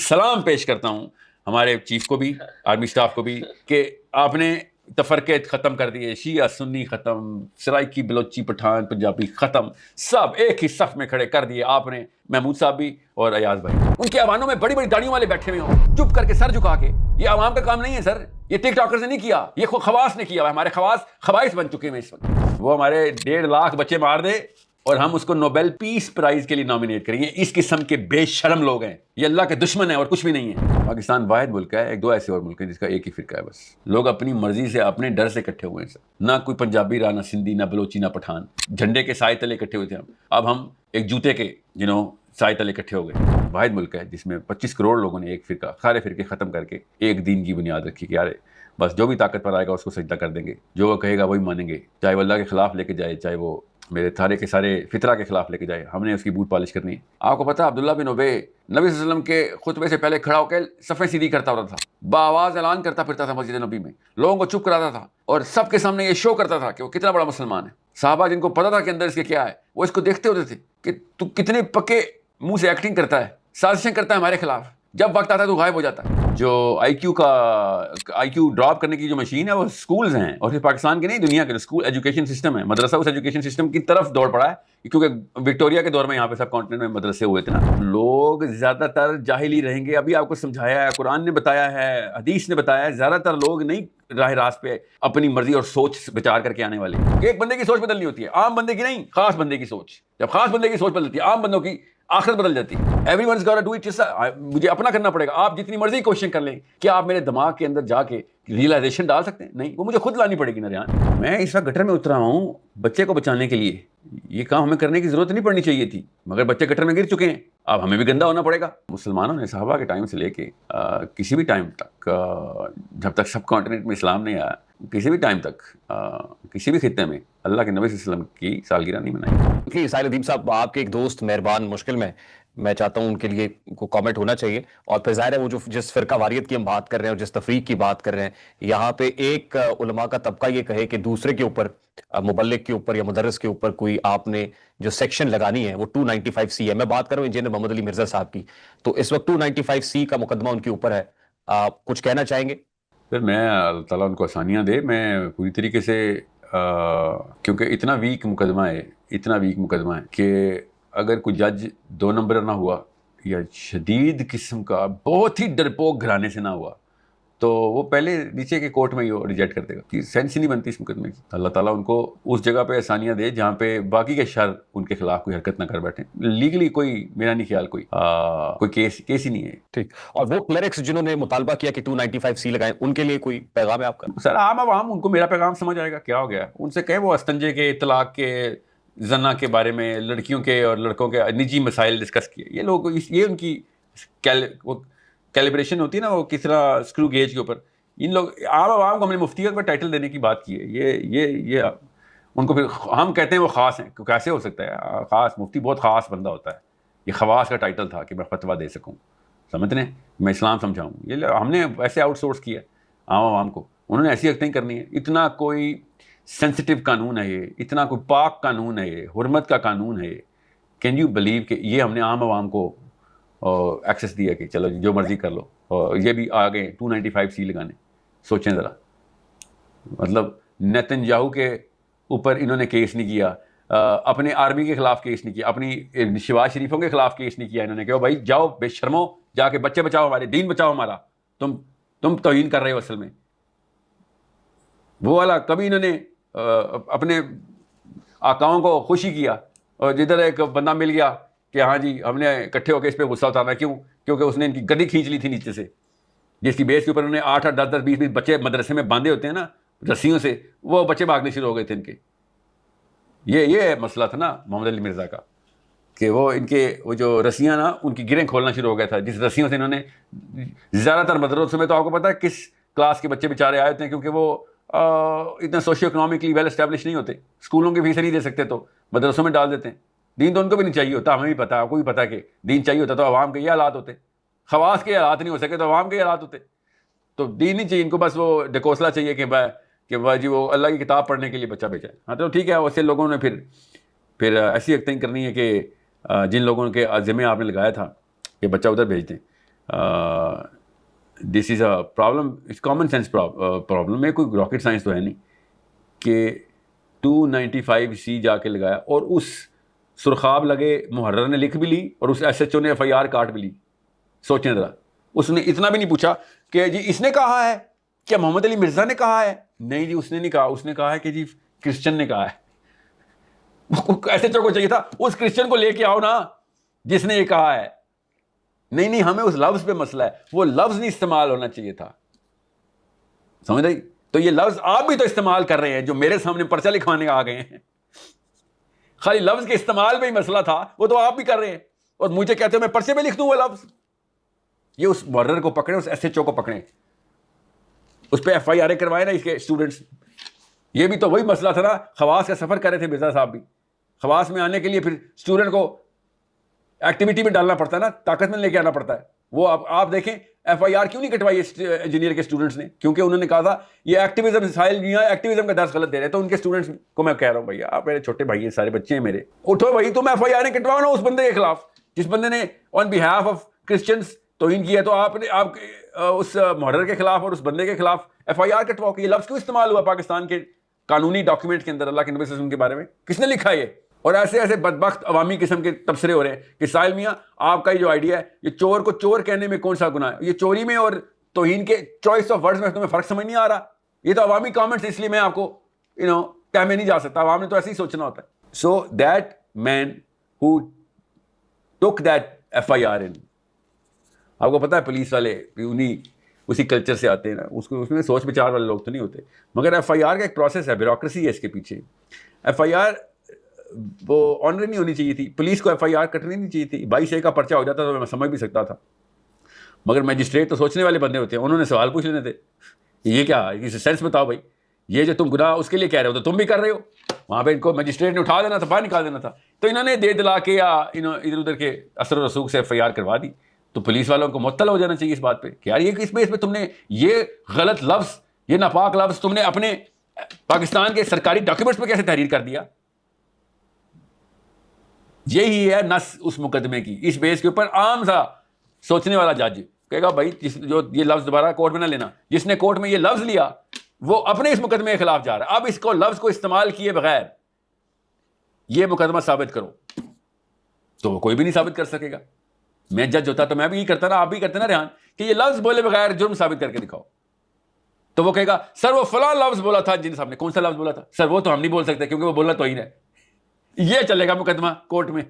سلام پیش کرتا ہوں ہمارے چیف کو بھی، آرمی اسٹاف کو بھی، کہ آپ نے تفرقے ختم کر دیے، شیعہ سنی ختم، سرائکی بلوچی پٹھان پنجابی ختم، سب ایک ہی صف میں کھڑے کر دیے آپ نے، محمود صاحب بھی اور ایاز بھائی۔ ان کے ایوانوں میں بڑی بڑی داڑیوں والے بیٹھے ہوئے ہوں، چپ کر کے سر جھکا کے۔ یہ عوام کا کام نہیں ہے سر، یہ ٹک ٹاکرز نے نہیں کیا، یہ خواص نے کیا۔ ہمارے خواص خبائث بن چکے ہیں اس وقت۔ وہ ہمارے 1.5 لاکھ بچے مار دے اور ہم اس کو نوبیل پیس پرائز کے لیے نامینیٹ کریں گے۔ اس قسم کے بے شرم لوگ ہیں، یہ اللہ کے دشمن ہیں اور کچھ بھی نہیں ہے۔ پاکستان واحد ملک ہے، 1-2 ایسے اور ملک ہیں جس کا ایک ہی فرقہ ہے بس۔ لوگ اپنی مرضی سے اپنے ڈر سے اکٹھے ہوئے ہیں سر، نہ کوئی پنجابی رہا، نہ سندھی، نہ بلوچی، نہ پٹھان۔ جھنڈے کے سائے تلے اکٹھے ہوئے تھے ہم، اب ہم ایک جوتے کے سائے تلے اکٹھے ہو گئے۔ واحد ملک ہے جس میں 25 کروڑ لوگوں نے ایک فرقہ، سارے فرقے ختم کر کے ایک دین کی بنیاد رکھی کہ یار بس جو بھی طاقت پر آئے گا اس کو سجدہ کر دیں گے، جو وہ کہے گا وہی مانیں گے، چاہے وہ اللہ کے خلاف لے کے جائے، چاہے وہ میرے تھارے کے سارے فطرہ کے خلاف لے کے جائے، ہم نے اس کی بوٹ پالش کرنی ہے۔ آپ کو پتہ عبداللہ بن ابی نبی صلی اللہ علیہ وسلم کے خطبے سے پہلے کھڑا ہو کے صفیں سیدھی کرتا ہوتا تھا، باآواز اعلان کرتا پھرتا تھا مسجد نبی میں، لوگوں کو چپ کراتا تھا اور سب کے سامنے یہ شو کرتا تھا کہ وہ کتنا بڑا مسلمان ہے۔ صحابہ جن کو پتہ تھا کہ اندر اس کے کیا ہے، وہ اس کو دیکھتے ہوتے تھے کہ تو کتنے پکے منہ سے ایکٹنگ کرتا ہے، سازشیں کرتا ہے ہمارے خلاف، جب وقت آتا ہے تو غائب ہو جاتا ہے۔ جو آئی کیو ڈراپ کرنے کی جو مشین ہے وہ اسکولز ہیں، اور پھر پاکستان کے نہیں دنیا کے اسکول ایجوکیشن سسٹم ہے، مدرسہ اس ایجوکیشن سسٹم کی طرف دوڑ پڑا ہے، کیونکہ وکٹوریا کے دور میں یہاں پہ سب کانٹیننٹ میں مدرسے ہوئے تھے نا۔ لوگ زیادہ تر جاہل ہی رہیں گے، ابھی آپ کو سمجھایا ہے، قرآن نے بتایا ہے، حدیث نے بتایا ہے، زیادہ تر لوگ نہیں راہ راست پہ اپنی مرضی اور سوچ بچار کر کے آنے والے۔ ایک بندے کی سوچ بدلنی ہوتی ہے، عام بندے کی نہیں، خاص بندے کی سوچ۔ جب خاص بندے کی سوچ بدلتی ہے، عام بندوں کی آخرت بدل جاتی ہے۔ ایوری ونز گاٹا ڈو اٹ، مجھے اپنا کرنا پڑے گا۔ آپ جتنی مرضی کوششیں کر لیں، کیا آپ میرے دماغ کے اندر جا کے ریئلائزیشن ڈال سکتے ہیں؟ نہیں، وہ مجھے خود لانی پڑے گی نا ریان۔ میں اس وقت گٹر میں اترا ہوں بچے کو بچانے کے لیے، یہ کام ہمیں کرنے کی ضرورت نہیں پڑنی چاہیے تھی، مگر بچے گٹر میں گر چکے ہیں، اب ہمیں بھی گندا ہونا پڑے گا۔ مسلمانوں نے صحابہ کے ٹائم سے لے کے کسی بھی ٹائم تک، جب تک سب کانٹیننٹ میں اسلام نہیں آیا، کسی بھی ٹائم تک کسی بھی خطے میں اللہ کے نبی صلی اللہ علیہ وسلم کی سالگرہ نہیں منائی۔ ساحل ادیب صاحب، آپ کے ایک دوست مہربان مشکل میں چاہتا ہوں ان کے لیے کو کامنٹ ہونا چاہیے، اور پھر ظاہر ہے وہ جو جس فرقہ واریت کی ہم بات کر رہے ہیں اور جس تفریق کی بات کر رہے ہیں، یہاں پہ ایک علماء کا طبقہ یہ کہے کہ دوسرے کے اوپر، مبلغ کے اوپر یا مدرس کے اوپر کوئی آپ نے جو سیکشن لگانی ہے وہ 295C ہے۔ میں بات کر رہا ہوں انجینئر محمد علی مرزا صاحب کی، تو اس وقت 295C کا مقدمہ ان کے اوپر ہے، آپ کچھ کہنا چاہیں گے؟ پھر میں اللہ تعالیٰ ان کو آسانیاں دے، میں پوری طریقے سے کیونکہ اتنا ویک مقدمہ ہے کہ اگر کوئی جج 2 نمبر نہ ہوا یا شدید قسم کا بہت ہی ڈرپوک گھرانے سے نہ ہوا تو وہ پہلے نیچے کے کورٹ میں ہی ریجیکٹ کر دے گا، سینس ہی نہیں بنتی اس مقدمے کی۔ اللہ تعالیٰ ان کو اس جگہ پہ آسانیاں دے جہاں پہ باقی کے شر ان کے خلاف کوئی حرکت نہ کر بیٹھیں۔ لیگلی کوئی، میرا نہیں خیال کوئی کیس ہی نہیں ہے۔ ٹھیک، اور وہ کلرکس جنہوں نے مطالبہ کیا کہ 295C لگائیں، ان کے لیے کوئی پیغام ہے آپ کا؟ سر عام عوام ان کو میرا پیغام سمجھ آئے گا، کیا ہو گیا ان سے کہیں وہ استنجے کے، طلاق کے، زنا کے بارے میں، لڑکیوں کے اور لڑکوں کے نجی مسائل ڈسکس کیے۔ یہ لوگ، یہ ان کی کیلیبریشن ہوتی ہے نا، وہ کس طرح اسکرو گیج کے اوپر، ان لوگ عام عوام کو ہم نے مفتیت پر ٹائٹل دینے کی بات کی ہے۔ یہ ان کو پھر ہم کہتے ہیں وہ خاص ہیں، کیسے ہو سکتا ہے خاص؟ مفتی بہت خاص بندہ ہوتا ہے، یہ خواص کا ٹائٹل تھا کہ میں فتویٰ دے سکوں، سمجھ رہے ہیں، میں اسلام سمجھاؤں۔ یہ ہم نے ایسے آؤٹ سورس کیا عام عوام کو، انہوں نے ایسی ایکٹنگ کرنی ہے۔ اتنا کوئی سینسٹیو قانون ہے یہ، اتنا کوئی پاک قانون ہے یہ، حرمت کا قانون ہے یہ، کین یو بلیو کہ یہ ہم نے عام عوام کو ایکسیس دیا کہ چلو جو مرضی کر لو، اور یہ بھی آ گئے 295C لگانے۔ سوچیں ذرا، مطلب نیتن یاہو کے اوپر انہوں نے کیس نہیں کیا، اپنے آرمی کے خلاف کیس نہیں کیا، اپنی شہباز شریفوں کے خلاف کیس نہیں کیا، انہوں نے کہا بھائی جاؤ بے شرمو، جا کے بچے بچاؤ، ہمارے دین بچاؤ ہمارا، تم توہین کر رہے ہو اصل میں۔ وہ والا کبھی انہوں نے اپنے آقاؤں کو خوشی کیا، اور جدھر ایک بندہ مل گیا کہ ہاں جی ہم نے اکٹھے ہو کے اس پہ غصہ اتارنا، کیوں؟ کیونکہ اس نے ان کی گدی کھینچ لی تھی نیچے سے، جس کی بیس کے اوپر انہوں نے 8 10 10 20 بچے مدرسے میں باندھے ہوتے ہیں نا رسیوں سے، وہ بچے بھاگنے شروع ہو گئے تھے ان کے۔ یہ مسئلہ تھا نا محمد علی مرزا کا، کہ وہ ان کے وہ جو رسیاں نا ان کی گریں کھولنا شروع ہو گیا تھا، جس رسیوں سے انہوں نے زیادہ تر مدرسوں میں، تو آپ کو پتہ ہے کس کلاس کے بچے بیچارے آئے ہوتے ہیں، کیونکہ وہ اتنا سوشیو اکنامکلی ویل اسٹیبلش نہیں ہوتے، اسکولوں کی فیس نہیں دے سکتے تو مدرسوں میں ڈال دیتے ہیں۔ دین تو ان کو بھی نہیں چاہیے ہوتا، ہمیں بھی پتا ہے، آپ کو بھی پتا کہ دین چاہیے ہوتا تو عوام کے یہ حالات ہوتے، خواص کے حالات نہیں ہو سکے تو عوام کے حالات ہوتے۔ تو دین نہیں چاہیے ان کو، بس وہ ڈکوسلا چاہیے کہ جی وہ اللہ کی کتاب پڑھنے کے لیے بچہ بھیجا ہے۔ ہاں تو ٹھیک ہے، ویسے لوگوں نے پھر ایسی ایکٹنگ کرنی ہے کہ جن لوگوں کے ذمہ آپ نے لگایا تھا کہ بچہ ادھر بھیج دیں، this is a problem, it's common sense problem ہے, کوئی راکٹ سائنس تو ہے نہیں کہ 295C جا کے لگایا اور اس سرخاب لگے محرر نے لکھ بھی لی اور اس ایس ایچ او نے FIR کاٹ بھی لی. سوچیں ذرا, اس نے اتنا بھی نہیں پوچھا کہ جی اس نے کہا ہے, کیا محمد علی مرزا نے کہا ہے؟ نہیں جی اس نے نہیں کہا, اس نے کہا ہے کہ جی کرسچن نے کہا ہے. ایسے چوکو چاہیے تھا اس کرسچن کو لے کے آؤ نا جس نے یہ کہا ہے. نہیں ہمیں اس لفظ پہ مسئلہ ہے, وہ لفظ نہیں استعمال ہونا چاہیے تھا, سمجھ رہی؟ تو یہ لفظ آپ بھی تو استعمال کر رہے ہیں جو میرے سامنے پرچہ لکھوانے آ گئے ہیں. خالی لفظ کے استعمال پہ ہی مسئلہ تھا, وہ تو آپ بھی کر رہے ہیں اور مجھے کہتے ہیں میں پرچے پہ لکھ دوں وہ لفظ. یہ اس محرر کو پکڑیں, اس ایس ایچ او کو پکڑیں, اس پہ FIR کروائے نا اس کے اسٹوڈنٹس. یہ بھی تو وہی مسئلہ تھا نا, خواص کا سفر کر رہے تھے مرزا صاحب بھی, خواص میں آنے کے لیے پھر اسٹوڈنٹ کو ایکٹیویٹی میں ڈالنا پڑتا ہے نا, طاقت میں لے کے آنا پڑتا ہے. وہ آپ دیکھیں FIR کیوں نہیں کٹوائی انجینئر کے اسٹوڈنٹس نے, کیونکہ انہوں نے کہا تھا یہ ایکٹیویزم ساحل ایکٹیویزم کا درس غلط دے رہے. تو ان کے اسٹوڈنٹس کو میں کہہ رہا ہوں بھائی آپ میرے چھوٹے بھائی ہیں, سارے بچے ہیں میرے, اٹھو بھائی تم FIR کٹواؤ نا اس بندے کے خلاف جس بندے نے آن بہاف آف کرسچنس توہین کیا. تو آپ نے آپ اس محرر کے خلاف اور اس بندے کے خلاف FIR کٹواؤ کہ یہ لفظ کیوں استعمال ہوا پاکستان کے قانونی ڈاکیومنٹ کے اندر, اللہ کے نبی صلی اللہ علیہ وسلم کے بارے میں کس نے لکھا یہ؟ اور ایسے ایسے بدبخت عوامی قسم کے تبصرے ہو رہے ہیں کہ ساحل میاں آپ کا یہ جو آئیڈیا ہے, یہ چور کو چور کہنے میں کون سا گناہ ہے؟ یہ چوری میں اور توہین کے چوائس آف ورڈز میں تمہیں فرق سمجھ نہیں آ رہا؟ یہ تو عوامی کامنٹس, اس لیے میں آپ کو ٹائم نہیں جا سکتا, عوام نے تو ایسے ہی سوچنا ہوتا ہے. سو دیٹ مین ہو ٹک دیٹ FIR ان, آپ کو پتا ہے پولیس والے انہیں اسی کلچر سے آتے ہیں نا, اس میں سوچ بچار والے لوگ تو نہیں ہوتے. مگر FIR کا ایک پروسیس ہے, بیوروکریسی ہے اس کے پیچھے. FIR وہ آنر نہیں ہونی چاہیے تھی, پولیس کو FIR کٹنی نہیں چاہیے تھی. 22A کا پرچہ ہو جاتا تو میں سمجھ بھی سکتا تھا, مگر میجسٹریٹ تو سوچنے والے بندے ہوتے ہیں, انہوں نے سوال پوچھ لینے تھے یہ کیا ہے, سینس بتاؤ بھائی, یہ جو تم گناہ اس کے لیے کہہ رہے ہو تو تم بھی کر رہے ہو. وہاں پہ ان کو میجسٹریٹ نے اٹھا دینا تھا, باہر نکال دینا تھا. تو انہوں نے دے دلا کے یا ادھر ادھر کے اثر و رسوخ سے FIR کروا دی. تو پولیس والوں کو معطل ہو جانا چاہیے اس بات پہ کہ یار یہ کس بیس پہ تم نے یہ غلط لفظ, یہ ناپاک لفظ تم نے اپنے پاکستان کے سرکاری ڈاکیومنٹس پہ کیسے تحریر کر دیا. یہی ہے نس اس مقدمے کی. اس بیس کے اوپر عام سا سوچنے والا جج کہے گا بھائی جو یہ لفظ دوبارہ کورٹ میں نہ لینا, جس نے کورٹ میں یہ لفظ لیا وہ اپنے اس مقدمے کے خلاف جا رہا ہے. اب اس کو لفظ کو استعمال کیے بغیر یہ مقدمہ ثابت کرو تو وہ کوئی بھی نہیں ثابت کر سکے گا. میں جج ہوتا تو میں بھی یہ کرتا نا, آپ بھی کرتے نا ریحان, کہ یہ لفظ بولے بغیر جرم ثابت کر کے دکھاؤ. تو وہ کہے گا سر وہ فلاں لفظ بولا تھا, جن صاحب نے کون سا لفظ بولا تھا سر, وہ تو ہم نہیں بول سکتے کیونکہ وہ بولنا توہین ہے. یہ چلے گا مقدمہ کورٹ میں.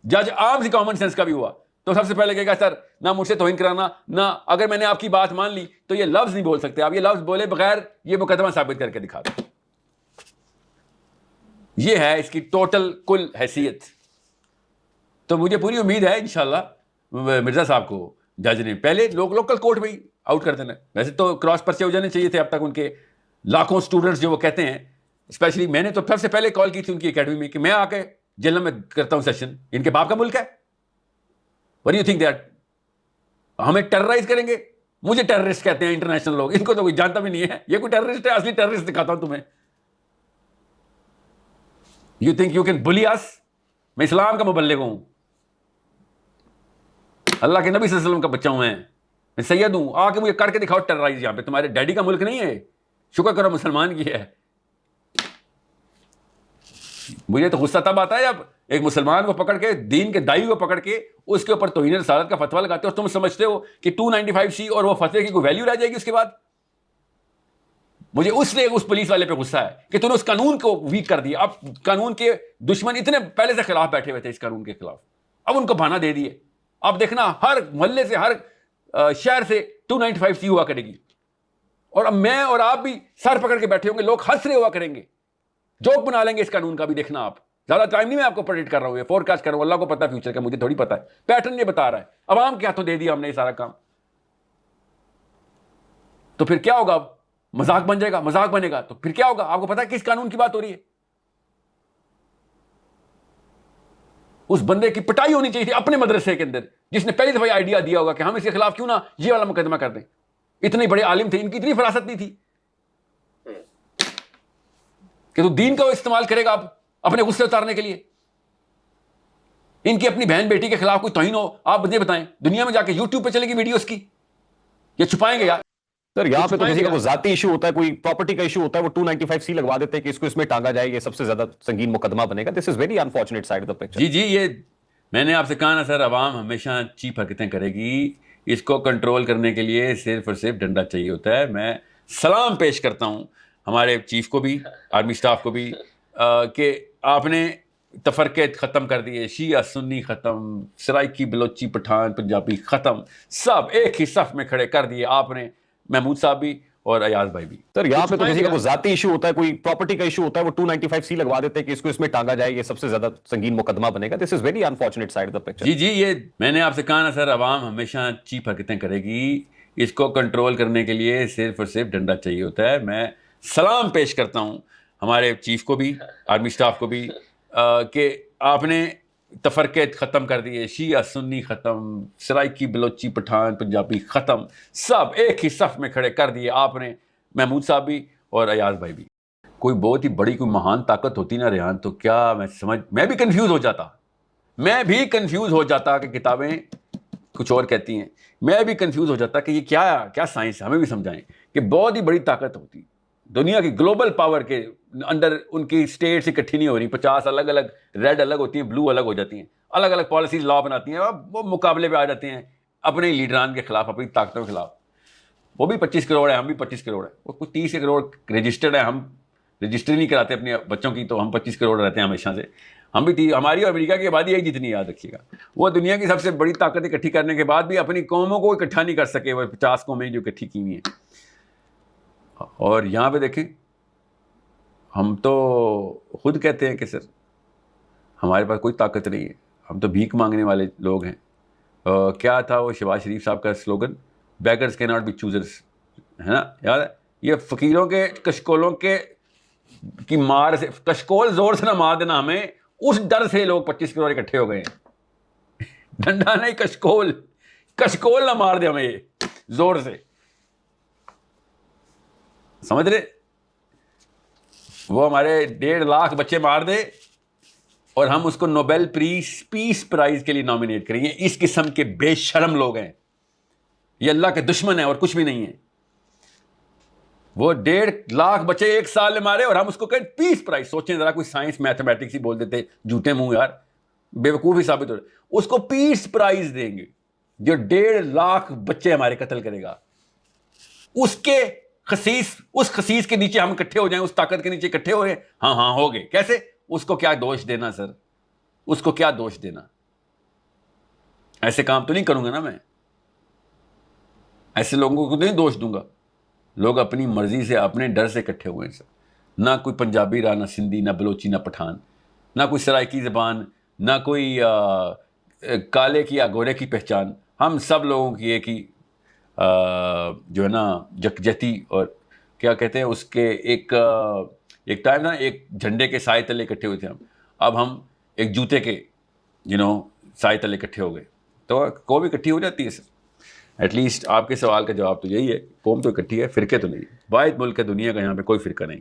جج عام سی کامن سینس کا بھی ہوا تو سب سے پہلے کہے گا سر نہ مجھ سے توہین کرانا, نہ اگر میں نے آپ کی بات مان لی تو یہ لفظ نہیں بول سکتے آپ, یہ لفظ بولے بغیر یہ مقدمہ ثابت کر کے دکھا دو. یہ ہے اس کی ٹوٹل کل حیثیت. تو مجھے پوری امید ہے انشاءاللہ مرزا صاحب کو جج نے پہلے لوکل کورٹ میں ہی آؤٹ کر دینا. ویسے تو کراس پرچے ہو جانے چاہیے تھے اب تک ان کے لاکھوں اسٹوڈنٹس جو وہ کہتے ہیں. اسپیشلی میں نے تو سب سے پہلے کال کی تھی ان کی اکیڈمی میں کہ میں آ کے جیل میں کرتا ہوں سیشن, ان کے باپ کا ملک ہے. What do you think that ہمیں ٹیررائز کریں گے؟ مجھے ٹیررسٹ کہتے ہیں انٹرنیشنل لوگ, ان کو تو کوئی جانتا بھی نہیں ہے یہ کوئی ٹیررسٹ ہے. اصلی ٹیررسٹ دکھاتا ہوں تمہیں. You think you can bully us؟ میں اسلام کا مبلغ ہوں, اللہ کے نبی صلی اللہ علیہ وسلم کا بچہ ہوں, میں سید ہوں. آ کے مجھے کر کے دکھاؤ ٹیررائز. یہاں پہ تمہارے ڈیڈی کا ملک نہیں ہے, شکر کرو مسلمان کی ہے. مجھے تو غصہ تب آتا ہے جب ایک مسلمان کو پکڑ کے, دین کے دائی کو پکڑ کے اس کے اوپر توہین رسالت کا فتویٰ لگاتے ہو, اور تم سمجھتے ہو کہ 295C اور وہ فتوے کی کوئی ویلیو رہ جائے گی اس کے بعد. مجھے اس پولیس والے پہ غصہ ہے کہ تم نے اس قانون کو ویک کر دیا. اب قانون کے دشمن اتنے پہلے سے خلاف بیٹھے ہوئے تھے اس قانون کے خلاف, اب ان کو بہانہ دے دیے. اب دیکھنا ہر محلے سے, ہر شہر سے 295C ہوا کرے گی, اور اب میں اور آپ بھی سر پکڑ کے بیٹھے ہوں گے, لوگ ہنس رہے ہوا کریں گے, جوک بنا لیں گے اس قانون کا بھی. دیکھنا آپ, زیادہ ٹائم نہیں میں آپ کو پریڈکٹ کر رہا ہوں, یہ فور کاسٹ کر رہا ہوں. اللہ کو پتا ہے فیوچر کا, مجھے تھوڑی پتا ہے. پیٹرن یہ بتا رہا ہے, عوام کے ہاتھوں دے دیا ہم نے یہ سارا کام. تو پھر کیا ہوگا؟ اب مذاق بن جائے گا, مذاق بنے گا تو پھر کیا ہوگا؟ آپ کو پتا ہے کس قانون کی بات ہو رہی ہے؟ اس بندے کی پٹائی ہونی چاہیے تھی اپنے مدرسے کے اندر, جس نے پہلی دفعہ آئیڈیا دیا ہوگا کہ ہم اس کے خلاف کیوں نہ یہ والا مقدمہ کر دیں. اتنے بڑے عالم تھے, ان کی اتنی فراست نہیں تھی کہ تو دین کا استعمال کرے گا اب اپنے غصے اتارنے کے لیے. ان کی اپنی بہن بیٹی کے خلاف کوئی توہین ہو, آپ مجھے بتائیں, دنیا میں جا کے یوٹیوب پہ چلے گی ویڈیو اس کی, یہ چھپائیں گے یار؟ سر یہاں پہ تو کسی کا کوئی ذاتی ایشو ہوتا ہے, کوئی پراپرٹی کا ایشو ہوتا ہے, وہ 295C لگوا دیتے ہیں کہ اس کو اس میں ٹانگا جائے, یہ سب سے زیادہ سنگین مقدمہ بنے گا. This is very unfortunate side of the picture. جی یہ میں نے آپ سے کہا نا سر, عوام ہمیشہ چیپ حرکتیں کرے گی, اس کو کنٹرول کرنے کے لیے صرف اور صرف ڈنڈا چاہیے ہوتا ہے. میں سلام پیش کرتا ہوں ہمارے چیف کو بھی, آرمی اسٹاف کو بھی, کہ آپ نے تفرقے ختم کر دیے, شیعہ سنی ختم, سرائکی بلوچی پٹھان پنجابی ختم, سب ایک ہی صف میں کھڑے کر دیے آپ نے, محمود صاحب بھی اور ایاز بھائی بھی. سر یہاں پہ تو کسی کا کوئی ذاتی ایشو ہوتا ہے, کوئی پراپرٹی کا ایشو ہوتا ہے, وہ 295C لگوا دیتے ہیں کہ اس کو اس میں ٹانگا جائے, یہ سب سے زیادہ سنگین مقدمہ بنے گا. This is very unfortunate side of the picture. جی یہ میں نے آپ سے کہا نا سر, عوام ہمیشہ چیپ حرکتیں کرے گی, اس کو کنٹرول کرنے کے لیے صرف اور صرف ڈنڈا چاہیے ہوتا ہے. میں سلام پیش کرتا ہوں ہمارے چیف کو بھی, آرمی اسٹاف کو بھی, کہ آپ نے تفرقے ختم کر دیے, شیعہ سنی ختم, سرائکی بلوچی پٹھان پنجابی ختم, سب ایک ہی صف میں کھڑے کر دیے آپ نے, محمود صاحب بھی اور ایاز بھائی بھی. کوئی بہت ہی بڑی کوئی مہان طاقت ہوتی نا ریحان, تو کیا میں بھی کنفیوز ہو جاتا کہ کتابیں کچھ اور کہتی ہیں, میں بھی کنفیوز ہو جاتا کہ یہ کیا سائنس ہے, ہمیں بھی سمجھائیں کہ بہت ہی بڑی طاقت ہوتی دنیا کی گلوبل پاور کے اندر, ان کی اسٹیٹس اکٹھی نہیں ہو رہی, 50 الگ الگ, ریڈ الگ ہوتی ہیں, بلو الگ ہو جاتی ہیں, الگ الگ پالیسیز لا بناتی ہیں, وہ مقابلے پہ آ جاتے ہیں اپنے لیڈران کے خلاف, اپنی طاقتوں کے خلاف. وہ بھی 25 کروڑ ہے, ہم بھی 25 کروڑ ہے, وہ کچھ 30 کروڑ رجسٹرڈ ہے, ہم رجسٹر نہیں کراتے اپنے بچوں کی, تو ہم 25 کروڑ رہتے ہیں ہمیشہ سے. ہم بھی ہماری اور امریکہ کی آبادی ایک جتنی, یاد رکھیے گا. وہ دنیا کی سب سے بڑی طاقت اکٹھی کرنے کے بعد بھی اپنی قوموں کو اکٹھا نہیں کر سکے, وہ 50 قومیں جو اکٹھی کی ہوئی ہیں. اور یہاں پہ دیکھیں, ہم تو خود کہتے ہیں کہ سر ہمارے پاس کوئی طاقت نہیں ہے, ہم تو بھیک مانگنے والے لوگ ہیں. کیا تھا وہ شہباز شریف صاحب کا سلوگن, بیگرز کی ناٹ بی چوزرز, ہے نا, یاد ہے؟ یہ فقیروں کے کشکولوں کی مار سے, کشکول زور سے نہ مار دینا ہمیں, اس ڈر سے لوگ 25 کروڑ اکٹھے ہو گئے ہیں. ڈنڈا نہیں, کشکول نہ مار دے ہمیں زور سے, سمجھ رہے؟ وہ ہمارے 1.5 لاکھ بچے مار دے اور ہم اس کو نوبیل پیس پرائز کے لیے نامینیٹ کریں گے. اس قسم کے بے شرم لوگ ہیں, یہ اللہ کے دشمن ہیں اور کچھ بھی نہیں ہے. وہ 1.5 لاکھ بچے ایک سال میں مارے اور ہم اس کو کہیں پیس پرائز. سوچیں ذرا, کوئی سائنس میتھمیٹکس ہی بول دیتے, جھوٹے منہ یار, بیوقوف ہی ثابت ہو رہے. اس کو پیس پرائز دیں گے جو 1.5 لاکھ بچے ہمارے قتل کرے گا. اس خسیس کے نیچے ہم اکٹھے ہو جائیں, اس طاقت کے نیچے اکٹھے ہو رہے ہیں. ہاں ہو گئے. کیسے؟ اس کو کیا دوش دینا سر, اس کو کیا دوش دینا؟ ایسے کام تو نہیں کروں گا نا میں, ایسے لوگوں کو نہیں دوش دوں گا. لوگ اپنی مرضی سے, اپنے ڈر سے اکٹھے ہوئے ہیں سر. نہ کوئی پنجابی رہا, نہ سندھی, نہ بلوچی, نہ پٹھان, نہ کوئی سرائکی زبان, نہ کوئی کالے کی یا گورے کی پہچان. ہم سب لوگوں کی ایک ہی جو ہے نا یکجہتی, اور کیا کہتے ہیں اس کے, ایک ٹائم نا ایک جھنڈے کے سائے تلے اکٹھے ہوئے تھے ہم, اب ہم ایک جوتے کے سائے تلے اکٹھے ہو گئے. تو قوم اکٹھی ہو جاتی ہے سر. ایٹ لیسٹ آپ کے سوال کا جواب تو یہی ہے, قوم تو اکٹھی ہے, فرقے تو نہیں. واحد ملک ہے دنیا کا, یہاں پہ کوئی فرقہ نہیں.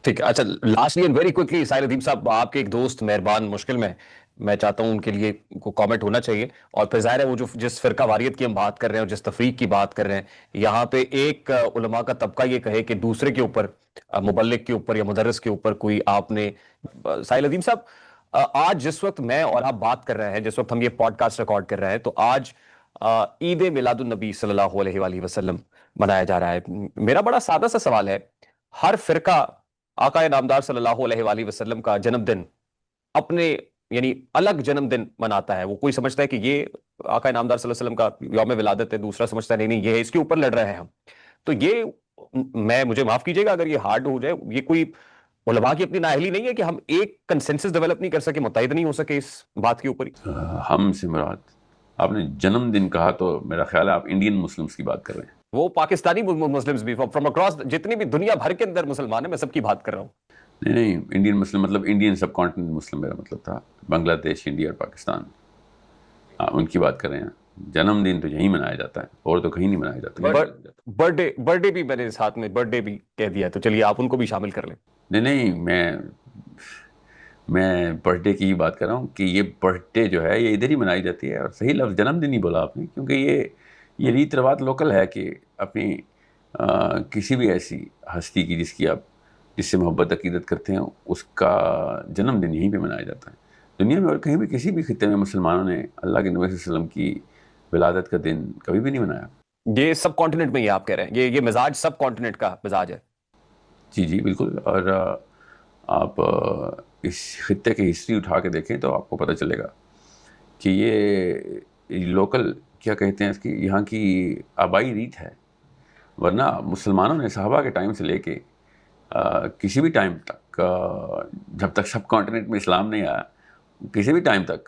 ٹھیک ہے. اچھا, لاسٹلی اینڈ ویری کوئکلی, ساحل ادیب صاحب, آپ کے ایک دوست مہربان مشکل میں چاہتا ہوں ان کے لیے کو کامنٹ ہونا چاہیے. اور پھر ظاہر ہے وہ جو جس فرقہ واریت کی ہم بات کر رہے ہیں اور جس تفریق کی بات کر رہے ہیں, یہاں پہ ایک علماء کا طبقہ یہ کہے کہ دوسرے کے اوپر, مبلغ کے اوپر یا مدرس کے اوپر کوئی آپ نے, ساحل ادیب صاحب, آج جس وقت میں اور آپ بات کر رہے ہیں, جس وقت ہم یہ پوڈ کاسٹ ریکارڈ کر رہے ہیں, تو آج عید میلاد النبی صلی اللہ علیہ وآلہ وسلم منایا جا رہا ہے. میرا بڑا سادہ سا سوال ہے, ہر فرقہ آقا نامدار صلی اللہ علیہ وآلہ وسلم کا جنم دن اپنے یعنی الگ جنم دن مناتا ہے. وہ کوئی سمجھتا ہے کہ یہ آقا نامدار صلی اللہ علیہ وسلم کا یوم ولادت ہے, دوسرا سمجھتا ہے نہیں یہ ہے, اس کے اوپر لڑ رہے ہیں ہم. تو یہ, مجھے معاف کیجئے گا اگر یہ ہارڈ ہو جائے, یہ کوئی علماء کی اپنی نااہلی نہیں ہے کہ ہم ایک کنسنسس ڈیولپ نہیں کر سکے, متحد نہیں ہو سکے اس بات کے اوپر ہی؟ ہم سے مراد, آپ نے جنم دن کہا تو میرا خیال ہے آپ انڈین مسلمس کی بات کر رہے ہیں. وہ پاکستانی مسلمز بھی فرام اکراس, جتنی بھی دنیا بھر کے اندر مسلمان ہیں, میں سب کی بات کر رہا ہوں. نہیں, انڈین مسلم مطلب انڈین سب کانٹیننٹ مسلم میرا مطلب تھا, بنگلہ دیش, انڈیا اور پاکستان, ان کی بات کر رہے ہیں. جنم دن تو یہیں منایا جاتا ہے, اور تو کہیں نہیں منایا جاتا. برتھ ڈے بھی میں نے ساتھ میں برتھ ڈے بھی کہہ دیا, تو چلیے آپ ان کو بھی شامل کر لیں. نہیں, میں برتھ ڈے کی ہی بات کر رہا ہوں کہ یہ برتھ ڈے جو ہے یہ ادھر ہی منائی جاتی ہے. اور صحیح لفظ جنم دن ہی بولا آپ نے, کیونکہ یہ ریت رواج لوکل ہے کہ اپنی کسی بھی ایسی ہستی کی جس سے محبت عقیدت کرتے ہیں اس کا جنم دن یہیں پہ منایا جاتا ہے. دنیا میں اور کہیں بھی کسی بھی خطے میں مسلمانوں نے اللہ کے نبی صلی اللہ علیہ وسلم کی ولادت کا دن کبھی بھی نہیں منایا. یہ سب کانٹیننٹ میں یہ آپ کہہ رہے ہیں, یہ مزاج سب کانٹیننٹ کا مزاج ہے. جی جی بالکل. اور آپ اس خطے کی ہسٹری اٹھا کے دیکھیں تو آپ کو پتہ چلے گا کہ یہ لوکل کیا کہتے ہیں اس کی, یہاں کی آبائی ریت ہے. ورنہ مسلمانوں نے صحابہ کے ٹائم سے لے کے کسی بھی ٹائم تک, جب تک سب کانٹیننٹ میں اسلام نہیں آیا, کسی بھی ٹائم تک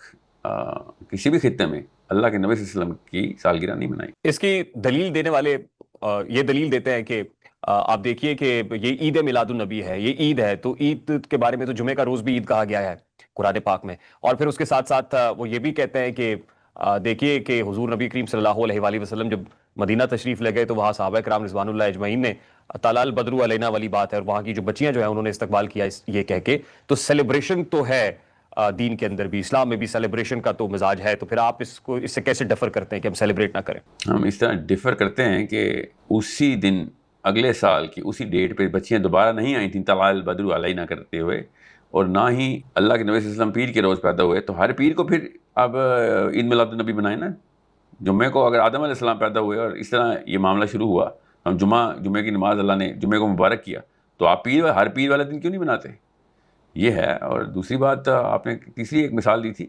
کسی بھی خطے میں اللہ کے نبی صلی اللہ علیہ وسلم کی سالگرہ نہیں منائی. اس کی دلیل دینے والے یہ دلیل دیتے ہیں کہ آپ دیکھیے کہ یہ عید میلاد النبی ہے, یہ عید ہے, تو عید کے بارے میں تو جمعے کا روز بھی عید کہا گیا ہے قرآن پاک میں. اور پھر اس کے ساتھ ساتھ وہ یہ بھی کہتے ہیں کہ دیکھیے کہ حضور نبی کریم صلی اللہ علیہ وآلہ وسلم جب مدینہ تشریف لے گئے تو وہاں صحابہ کرام رضوان اللہ اجمعین نے طلع البدر علینا والی بات ہے, اور وہاں کی جو بچیاں جو ہیں انہوں نے استقبال کیا یہ کہہ کے. تو سیلیبریشن تو ہے دین کے اندر بھی, اسلام میں بھی سیلیبریشن کا تو مزاج ہے. تو پھر آپ اس سے کیسے ڈفر کرتے ہیں کہ ہم سیلیبریٹ نہ کریں؟ ہم اس طرح ڈفر کرتے ہیں کہ اسی دن اگلے سال کی اسی ڈیٹ پہ بچیاں دوبارہ نہیں آئی تھیں طلع البدر علینا کرتے ہوئے, اور نہ ہی اللہ کے نبی صلی اللہ علیہ وسلم پیر کے روز پیدا ہوئے. تو ہر پیر کو پھر اب عید میلاد النبی بنائیں نا. جمعے کو اگر آدم علیہ السلام پیدا ہوئے اور اس طرح یہ معاملہ شروع ہوا, ہم جمعے کی نماز اللہ نے جمعے کو مبارک کیا, تو آپ ہر پیر والے دن کیوں نہیں بناتے؟ یہ ہے. اور دوسری بات آپ نے تیسری ایک مثال دی تھی.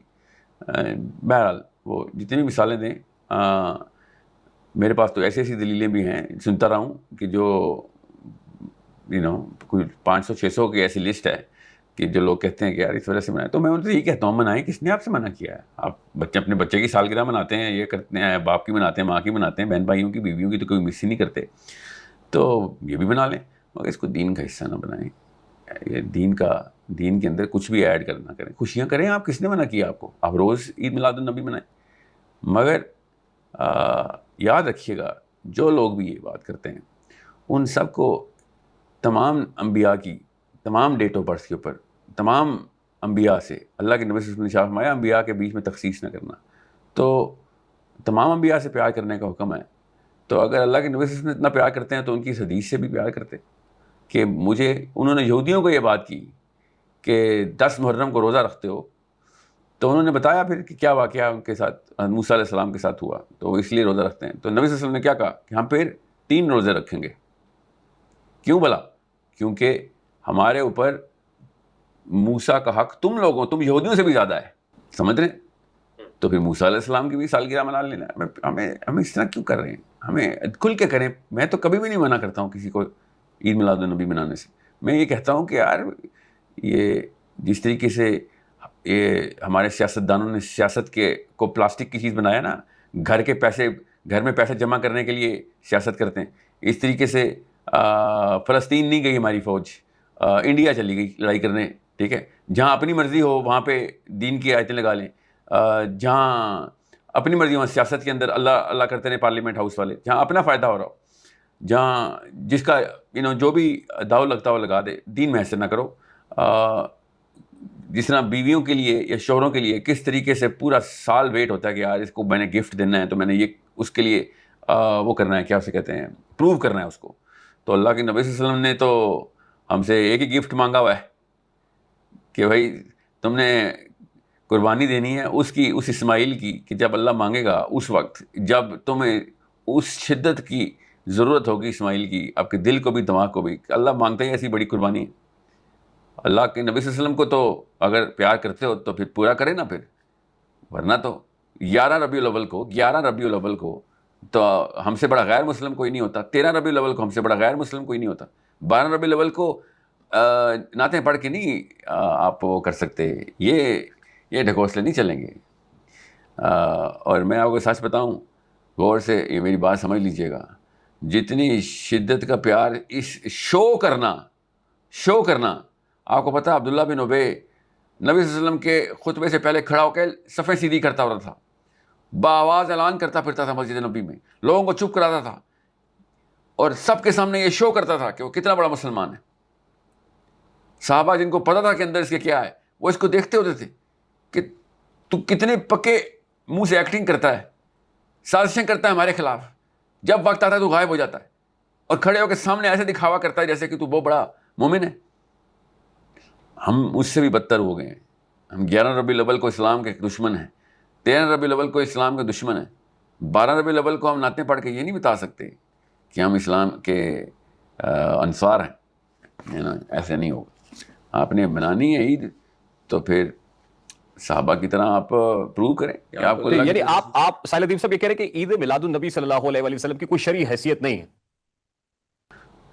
بہرحال وہ جتنی بھی مثالیں دیں, میرے پاس تو ایسی دلیلیں بھی ہیں, سنتا رہا ہوں کہ جو کوئی 500-600 کی ایسی لسٹ ہے کہ جو لوگ کہتے ہیں کہ یار اس وجہ سے منائے. تو میں ان سے یہ کہتا ہوں منائیں, کس نے آپ سے منع کیا ہے؟ آپ اپنے بچے کی سالگرہ مناتے ہیں, یہ کرتے ہیں, باپ کی مناتے ہیں, ماں کی مناتے ہیں, بہن بھائیوں کی, بیویوں کی تو کوئی مس ہی نہیں کرتے. تو یہ بھی بنا لیں, مگر اس کو دین کا حصہ نہ بنائیں. یہ دین کے اندر کچھ بھی ایڈ کرنا کریں. خوشیاں کریں, آپ کس نے منع کیا آپ کو؟ آپ روز عید میلاد النبی منائیں. مگر یاد رکھیے گا جو لوگ بھی یہ بات کرتے ہیں ان سب کو تمام انبیاء کی تمام ڈیٹ آف برتھ کے اوپر تمام انبیاء سے اللہ کے نبی صلی اللہ علیہ وسلم نے فرمایا انبیاء کے بیچ میں تخصیص نہ کرنا. تو تمام انبیاء سے پیار کرنے کا حکم ہے. تو اگر اللہ کے نبی صلی اللہ علیہ وسلم اتنا پیار کرتے ہیں تو ان کی اس حدیث سے بھی پیار کرتے کہ انہوں نے یہودیوں کو یہ بات کی کہ 10 محرم کو روزہ رکھتے ہو, تو انہوں نے بتایا پھر کہ کیا واقعہ ان کے ساتھ موسیٰ علیہ السلام کے ساتھ ہوا, تو اس لیے روزہ رکھتے ہیں. تو نبی صلی اللہ علیہ وسلم نے کیا کہا کہ ہم پھر 3 روزے رکھیں گے. کیوں بلا؟ کیونکہ ہمارے اوپر موسیٰ کا حق تم یہودیوں سے بھی زیادہ ہے. سمجھ رہے ہیں؟ تو پھر موسیٰ علیہ السلام کی بھی سالگرہ منا لینا. ہمیں اس طرح کیوں کر رہے ہیں؟ ہمیں کھل کے کریں. میں تو کبھی بھی نہیں منع کرتا ہوں کسی کو عید میلاد النبی منانے سے. میں یہ کہتا ہوں کہ یار یہ جس طریقے سے یہ ہمارے سیاستدانوں نے سیاست کو پلاسٹک کی چیز بنایا نا, گھر میں پیسے جمع کرنے کے لیے سیاست کرتے ہیں, اس طریقے سے فلسطین نہیں گئی ہماری فوج, انڈیا چلی گئی لڑائی کرنے. ٹھیک ہے, جہاں اپنی مرضی ہو وہاں پہ دین کی آیتیں لگا لیں, جہاں اپنی مرضی ہو سیاست کے اندر اللہ کرتے ہیں پارلیمنٹ ہاؤس والے, جہاں اپنا فائدہ ہو رہا ہو, جہاں جس کا جو بھی داؤ لگتا ہو لگا دے. دین میں ایسے نہ کرو. جس طرح بیویوں کے لیے یا شوہروں کے لیے کس طریقے سے پورا سال ویٹ ہوتا ہے کہ یار اس کو میں نے گفٹ دینا ہے, تو میں نے یہ اس کے لیے وہ کرنا ہے, کیا اسے کہتے ہیں, پروو کرنا ہے اس کو. تو اللہ کے نبی صلی اللہ علیہ وسلم نے تو ہم سے ایک ہی گفٹ مانگا ہوا ہے کہ بھائی تم نے قربانی دینی ہے اس اسماعیل کی, کہ جب اللہ مانگے گا اس وقت, جب تمہیں اس شدت کی ضرورت ہوگی اسماعیل کی, آپ کے دل کو بھی دماغ کو بھی. اللہ مانگتا ہی ایسی بڑی قربانی. اللہ کے نبی صلی اللہ علیہ وسلم کو تو اگر پیار کرتے ہو تو پھر پورا کرے نا پھر. ورنہ تو 11 ربیع الاول کو تو ہم سے بڑا غیر مسلم کوئی نہیں ہوتا. 13 ربیع الاول کو ہم سے بڑا غیر مسلم کوئی نہیں ہوتا. 12 ربیع الاول کو نعتیں پڑھ کے نہیں آپ وہ کر سکتے. یہ ڈھکوسلے نہیں چلیں گے. اور میں آپ کو سچ بتاؤں, غور سے یہ میری بات سمجھ لیجئے گا, جتنی شدت کا پیار اس شو کرنا آپ کو پتہ, عبداللہ بن ابی نبی صلی اللہ علیہ وسلم کے خطبے سے پہلے کھڑا ہو کے صفیں سیدھی کرتا ہوتا تھا, بآواز اعلان کرتا پھرتا تھا مسجد نبی میں, لوگوں کو چپ کراتا تھا, اور سب کے سامنے یہ شو کرتا تھا کہ وہ کتنا بڑا مسلمان ہے. صحابہ جن کو پتہ تھا کہ اندر اس کے کیا ہے, وہ اس کو دیکھتے ہوتے تھے کہ تو کتنے پکے منہ سے ایکٹنگ کرتا ہے, سازشیں کرتا ہے ہمارے خلاف, جب وقت آتا ہے تو غائب ہو جاتا ہے اور کھڑے ہو کے سامنے ایسے دکھاوا کرتا ہے جیسے کہ تو بہت بڑا مومن ہے. ہم اس سے بھی بدتر ہو گئے ہیں. ہم 11 ربیع الاول کو اسلام کے دشمن ہیں, 13 ربیع الاول کو اسلام کے دشمن ہیں, 12 ربیع الاول کو ہم نعتیں پڑھ کے یہ نہیں بتا سکتے کہ ہم اسلام کے انصار ہیں. ایسے نہیں ہوگا. آپ نے بنانی ہے عید تو پھر صحابہ کی طرح آپ پروو کریں کہ آپ کو یعنی آپ ساحل ادیب صاحب یہ کہہ رہے ہیں کہ عید میلاد النبی صلی اللہ علیہ وآلہ وسلم کی کوئی شرعی حیثیت نہیں ہے.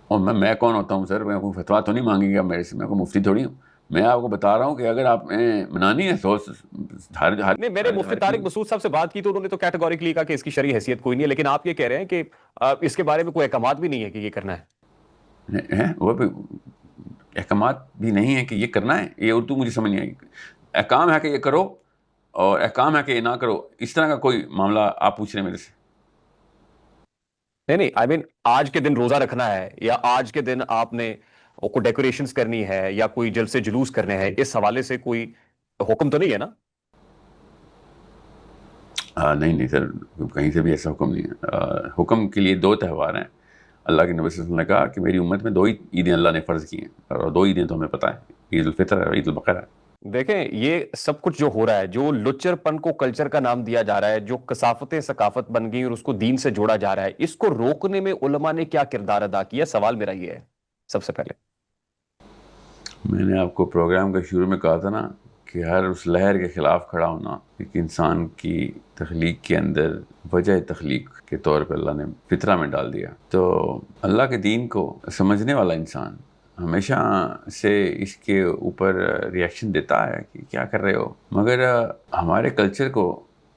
اور میں کون ہوتا ہوں سر, میں کوئی فتویٰ تو نہیں مانگے گا میرے سے, میں کوئی مفتی تھوڑی ہوں. میں آپ کو بتا رہا ہوں کہ اگر آپ نے منانی ہے تو نہیں, میں نے مفتی طارق مسعود صاحب سے بات کی تو انہوں نے تو کیٹیگوریکلی کہا کہ اس کی شرعی حیثیت کوئی نہیں ہے, لیکن آپ یہ کہہ رہے ہیں کہ اس کے بارے میں کوئی احکامات بھی نہیں ہے کہ یہ کرنا ہے. وہ بھی احکامات بھی نہیں ہے کہ یہ کرنا ہے. یہ اردو مجھے سمجھ نہیں آئی. احکام ہے کہ یہ کرو اور احکام ہے کہ یہ نہ کرو, اس طرح کا کوئی معاملہ آپ پوچھ رہے ہیں میرے سے. نہیں, آئی مین آج کے دن روزہ رکھنا ہے یا آج کے دن آپ نے کوئی ڈیکوریشنز کرنی ہے یا کوئی جلسے جلوس کرنے ہیں, اس حوالے سے کوئی حکم تو نہیں ہے نا؟ نہیں سر, کہیں سے بھی ایسا حکم نہیں ہے. حکم کے لیے 2 تہوار ہیں. اللہ کے نبی صلی اللہ علیہ وسلم نے کہا کہ میری امت میں 2 ہی عیدیں اللہ نے فرض کی ہیں, اور 2 عیدیں تو ہمیں پتہ ہے, عید الفطر اور عید البقرہ. دیکھیں یہ سب کچھ جو ہو رہا ہے, جو لچر پن کو کلچر کا نام دیا جا رہا ہے, جو کثافتیں ثقافت بن گئی اور اس کو دین سے جوڑا جا رہا ہے, اس کو روکنے میں علماء نے کیا کردار ادا کیا؟ سوال میرا یہ ہے سب سے پہلے. میں نے آپ کو پروگرام کے شروع میں کہا تھا نا کہ ہر اس لہر کے خلاف کھڑا ہونا ایک انسان کی تخلیق کے اندر وجہ تخلیق کے طور پہ اللہ نے فطرہ میں ڈال دیا. تو اللہ کے دین کو سمجھنے والا انسان ہمیشہ سے اس کے اوپر ریئیکشن دیتا ہے کہ کیا کر رہے ہو, مگر ہمارے کلچر کو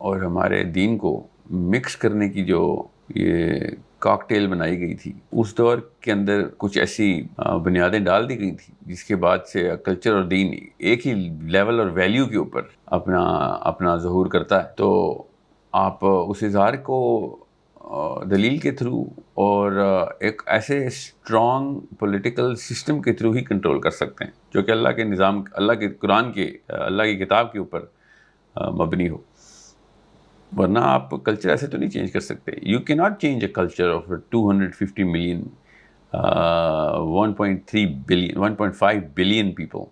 اور ہمارے دین کو مکس کرنے کی جو یہ کاکٹیل بنائی گئی تھی, اس دور کے اندر کچھ ایسی بنیادیں ڈال دی گئی تھی جس کے بعد سے کلچر اور دین ایک ہی لیول اور ویلیو کے اوپر اپنا ظہور کرتا ہے. تو آپ اس اظہار کو دلیل کے تھرو اور ایک ایسے اسٹرانگ پولیٹیکل سسٹم کے تھرو ہی کنٹرول کر سکتے ہیں جو کہ اللہ کے نظام, اللہ کے قرآن کے, اللہ کی کتاب کے اوپر مبنی ہو. ورنہ آپ کلچر ایسے تو نہیں چینج کر سکتے. یو کی not change a culture of 250 million 1.3 billion 1.5 billion people.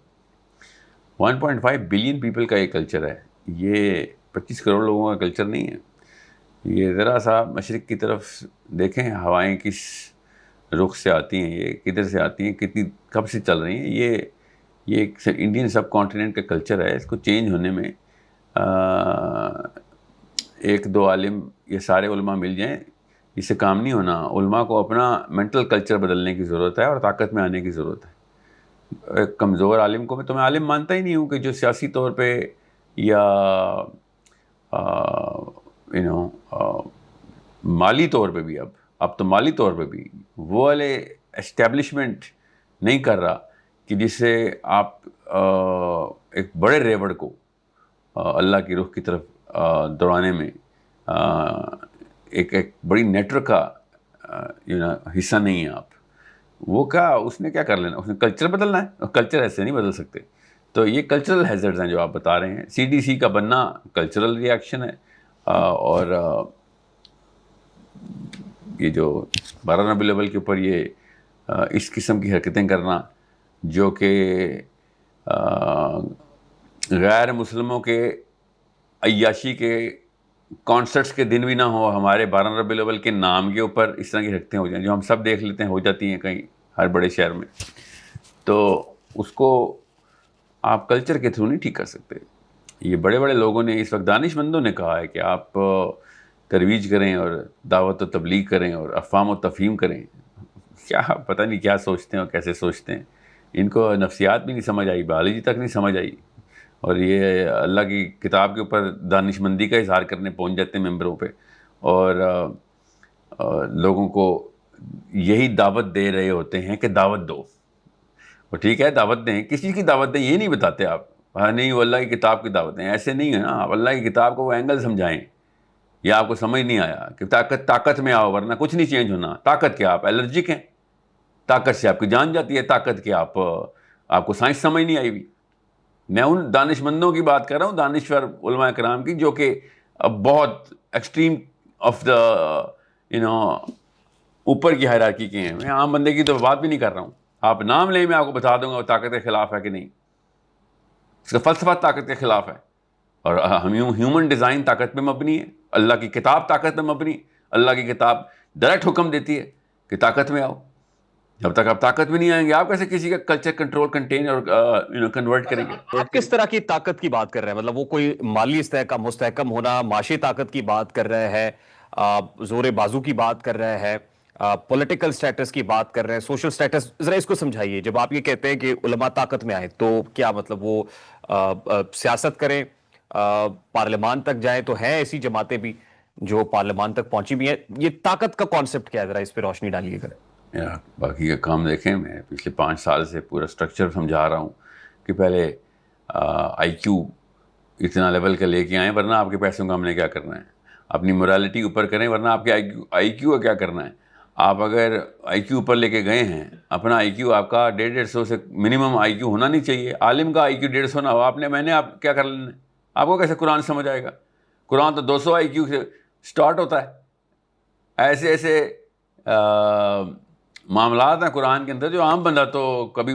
1.5 billion people کا یہ کلچر ہے. یہ 25 کروڑ لوگوں کا کلچر نہیں ہے. یہ ذرا سا مشرق کی طرف دیکھیں, ہوائیں کس رخ سے آتی ہیں, یہ کدھر سے آتی ہیں, کتنی کب سے چل رہی ہیں. یہ انڈین سب کانٹیننٹ کا کلچر ہے. اس کو چینج ہونے میں 1-2 عالم, یہ سارے علماء مل جائیں, اس سے کام نہیں ہونا. علماء کو اپنا مینٹل کلچر بدلنے کی ضرورت ہے اور طاقت میں آنے کی ضرورت ہے. ایک کمزور عالم کو تو میں عالم مانتا ہی نہیں ہوں کہ جو سیاسی طور پہ یا مالی طور پہ بھی اب تو مالی طور پہ بھی وہ والے اسٹیبلشمنٹ نہیں کر رہا کہ جس سے آپ ایک بڑے ریوڑ کو اللہ کی رخ کی طرف دوڑانے میں ایک بڑی نیٹورک کا حصہ نہیں ہیں آپ. وہ اس نے کیا کر لینا, اس نے کلچر بدلنا ہے. کلچر ایسے نہیں بدل سکتے. تو یہ کلچرل ہیزرڈز ہیں جو آپ بتا رہے ہیں. CDC کا بننا کلچرل ریئیکشن ہے, اور یہ جو 12 ربیع الاول کے اوپر یہ اس قسم کی حرکتیں کرنا جو کہ غیر مسلموں کے عیاشی کے کانسرٹس کے دن بھی نہ ہو, ہمارے 12 ربیع الاول کے نام کے اوپر اس طرح کی حرکتیں ہو جائیں جو ہم سب دیکھ لیتے ہیں, ہو جاتی ہیں کہیں ہر بڑے شہر میں. تو اس کو آپ کلچر کے تھرو نہیں ٹھیک کر سکتے. یہ بڑے بڑے لوگوں نے, اس وقت دانش مندوں نے کہا ہے کہ آپ ترویج کریں اور دعوت و تبلیغ کریں اور افہام و تفہیم کریں. کیا پتہ نہیں کیا سوچتے ہیں اور کیسے سوچتے ہیں. ان کو نفسیات بھی نہیں سمجھ آئی, بایولوجی تک نہیں سمجھ آئی, اور یہ اللہ کی کتاب کے اوپر دانش مندی کا اظہار کرنے پہنچ جاتے ہیں ممبروں پہ, اور لوگوں کو یہی دعوت دے رہے ہوتے ہیں کہ دعوت دو. اور ٹھیک ہے دعوت دیں, کس چیز کی دعوت دیں یہ نہیں بتاتے آپ. ہاں نہیں, وہ اللہ کی کتاب کی دعوت دیں, ایسے نہیں ہے نا. آپ اللہ کی کتاب کو وہ اینگل سمجھائیں. یا آپ کو سمجھ نہیں آیا کہ طاقت میں آؤ, ورنہ کچھ نہیں چینج ہونا. طاقت کیا, آپ الرجک ہیں, طاقت سے آپ کی جان جاتی ہے. طاقت کیا, آپ کو سائنس سمجھ نہیں آئی ہوئی. میں ان دانش مندوں کی بات کر رہا ہوں, دانشور علماء کرام کی, جو کہ اب بہت ایکسٹریم آف دا اوپر کی ہائرارکی کے ہیں. میں عام بندے کی تو بات بھی نہیں کر رہا ہوں. آپ نام لیں, میں آپ کو بتا دوں گا وہ طاقت کے خلاف ہے کہ نہیں. اس کا فلسفہ طاقت کے خلاف ہے, اور ہیومن ڈیزائن طاقت پہ مبنی ہے, اللہ کی کتاب طاقت پہ مبنی. اللہ کی کتاب ڈائریکٹ حکم دیتی ہے کہ طاقت میں آؤ. جب تک آپ طاقت میں نہیں آئیں گے, آپ کیسے کسی کا کلچر کنٹرول کنٹین اور کنورٹ کریں گے؟ آپ کس طرح کی طاقت کی بات کر رہے ہیں؟ مطلب وہ کوئی مالی مستحکم ہونا, معاشی طاقت کی بات کر رہے ہیں, زور بازو کی بات کر رہے ہیں, پولیٹیکل سٹیٹس کی بات کر رہے ہیں, سوشل سٹیٹس؟ ذرا اس کو سمجھائیے. جب آپ یہ کہتے ہیں کہ علماء طاقت میں آئے تو کیا مطلب وہ سیاست کریں, پارلیمان تک جائیں؟ تو ہیں ایسی جماعتیں بھی جو پارلیمان تک پہنچی بھی ہیں. یہ طاقت کا کانسیپٹ کیا ہے؟ ذرا اس پہ روشنی ڈالیے گا. باقی کا کام دیکھیں. میں پچھلے 5 سال سے پورا اسٹرکچر سمجھا رہا ہوں کہ پہلے آئی کیو اتنا لیول کا لے کے آئیں, ورنہ آپ کے پیسوں کا ہم نے کیا کرنا ہے. اپنی مورالٹی اوپر کریں, ورنہ آپ کے آئی کیو کا کیا کرنا ہے. آپ اگر آئی کیو اوپر لے کے گئے ہیں, اپنا آئی کیو آپ کا 150 سے منیمم آئی کیو ہونا نہیں چاہیے. عالم کا آئی کیو 150 نہ ہو, آپ کیا کر لینا ہے. آپ کو کیسے قرآن سمجھ آئے گا؟ قرآن تو 200 آئی کیو سے سٹارٹ ہوتا ہے. ایسے معاملات ہیں قرآن کے اندر جو عام بندہ تو کبھی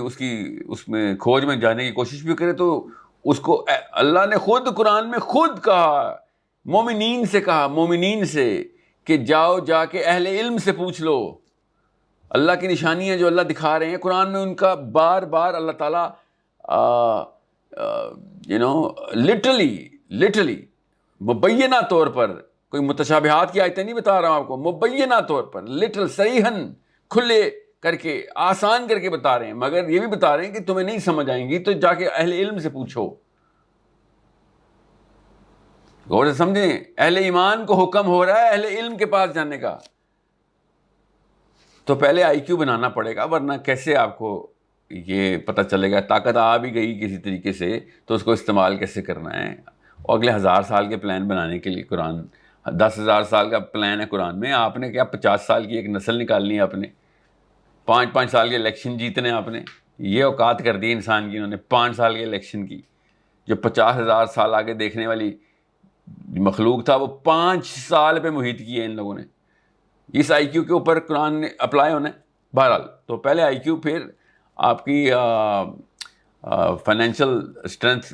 اس میں کھوج میں جانے کی کوشش بھی کرے تو اس کو اللہ نے خود قرآن میں خود کہا, مومنین سے کہ جا کے اہل علم سے پوچھ لو. اللہ کی نشانیاں جو اللہ دکھا رہے ہیں قرآن میں, ان کا بار بار اللہ تعالیٰ لٹرلی مبینہ طور پر, کوئی متشابہات کی آیتیں نہیں بتا رہا ہوں آپ کو, مبینہ طور پر لٹرل صریحاً کھلے کر کے آسان کر کے بتا رہے ہیں, مگر یہ بھی بتا رہے ہیں کہ تمہیں نہیں سمجھ آئیں گی تو جا کے اہل علم سے پوچھو. غور سے سمجھیں, اہل ایمان کو حکم ہو رہا ہے اہل علم کے پاس جانے کا. تو پہلے آئی کیو بنانا پڑے گا, ورنہ کیسے آپ کو یہ پتہ چلے گا. طاقت آ بھی گئی کسی طریقے سے تو اس کو استعمال کیسے کرنا ہے. اور اگلے 1000 سال کے پلان بنانے کے لیے قرآن 10,000 سال کا پلان ہے قرآن میں. آپ نے کیا 50 سال کی ایک نسل نکالنی ہے, آپ نے 5 سال کے الیکشن جیتنے, آپ نے یہ اوقات کر دی انسان کی. انہوں نے 5 سال کے الیکشن کی. جو 50,000 سال آگے دیکھنے والی مخلوق تھا وہ 5 سال پہ محیط کی ہے ان لوگوں نے. اس آئی کیو کے اوپر قرآن نے اپلائی ہونا ہے. بہرحال تو پہلے آئی کیو, پھر آپ کی فائنینشیل اسٹرینتھ,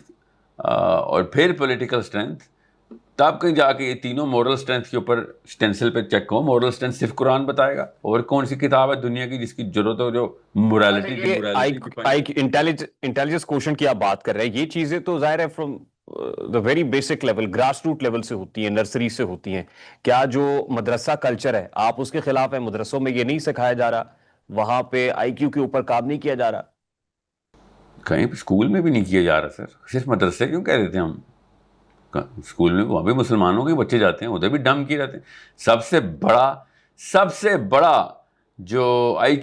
اور پھر پولیٹیکل اسٹرینتھ, تب کہیں جا کے یہ تینوں مورل اسٹرینتھ کے اوپر اسٹینسل پہ چیک ہو. مورل اسٹرینتھ صرف قرآن بتائے گا. اور کون سی کتاب ہے دنیا کی جس کی ضرورت ہو جو انٹیلیجنس کوشن کی آپ بات کر رہے ہیں, یہ چیزیں تو ظاہر ہے from the very basic level, grass root level سے ہوتی ہیں, نرسری سے ہوتی ہیں. کیا جو مدرسہ کلچر ہے آپ اس کے خلاف ہیں؟ مدرسوں میں یہ نہیں سکھایا جا رہا, وہاں پہ آئی کیو کے اوپر کام نہیں کیا جا رہا؟ کہیں اسکول میں بھی نہیں کیا جا رہا سر. صرف مدرسے کیوں کہہ دیتے ہیں ہم؟ اسکول میں وہاں بھی مسلمانوں کے بچے جاتے ہیں, ادھر بھی ڈم کیے رہتے ہیں. سب سے بڑا جو آئی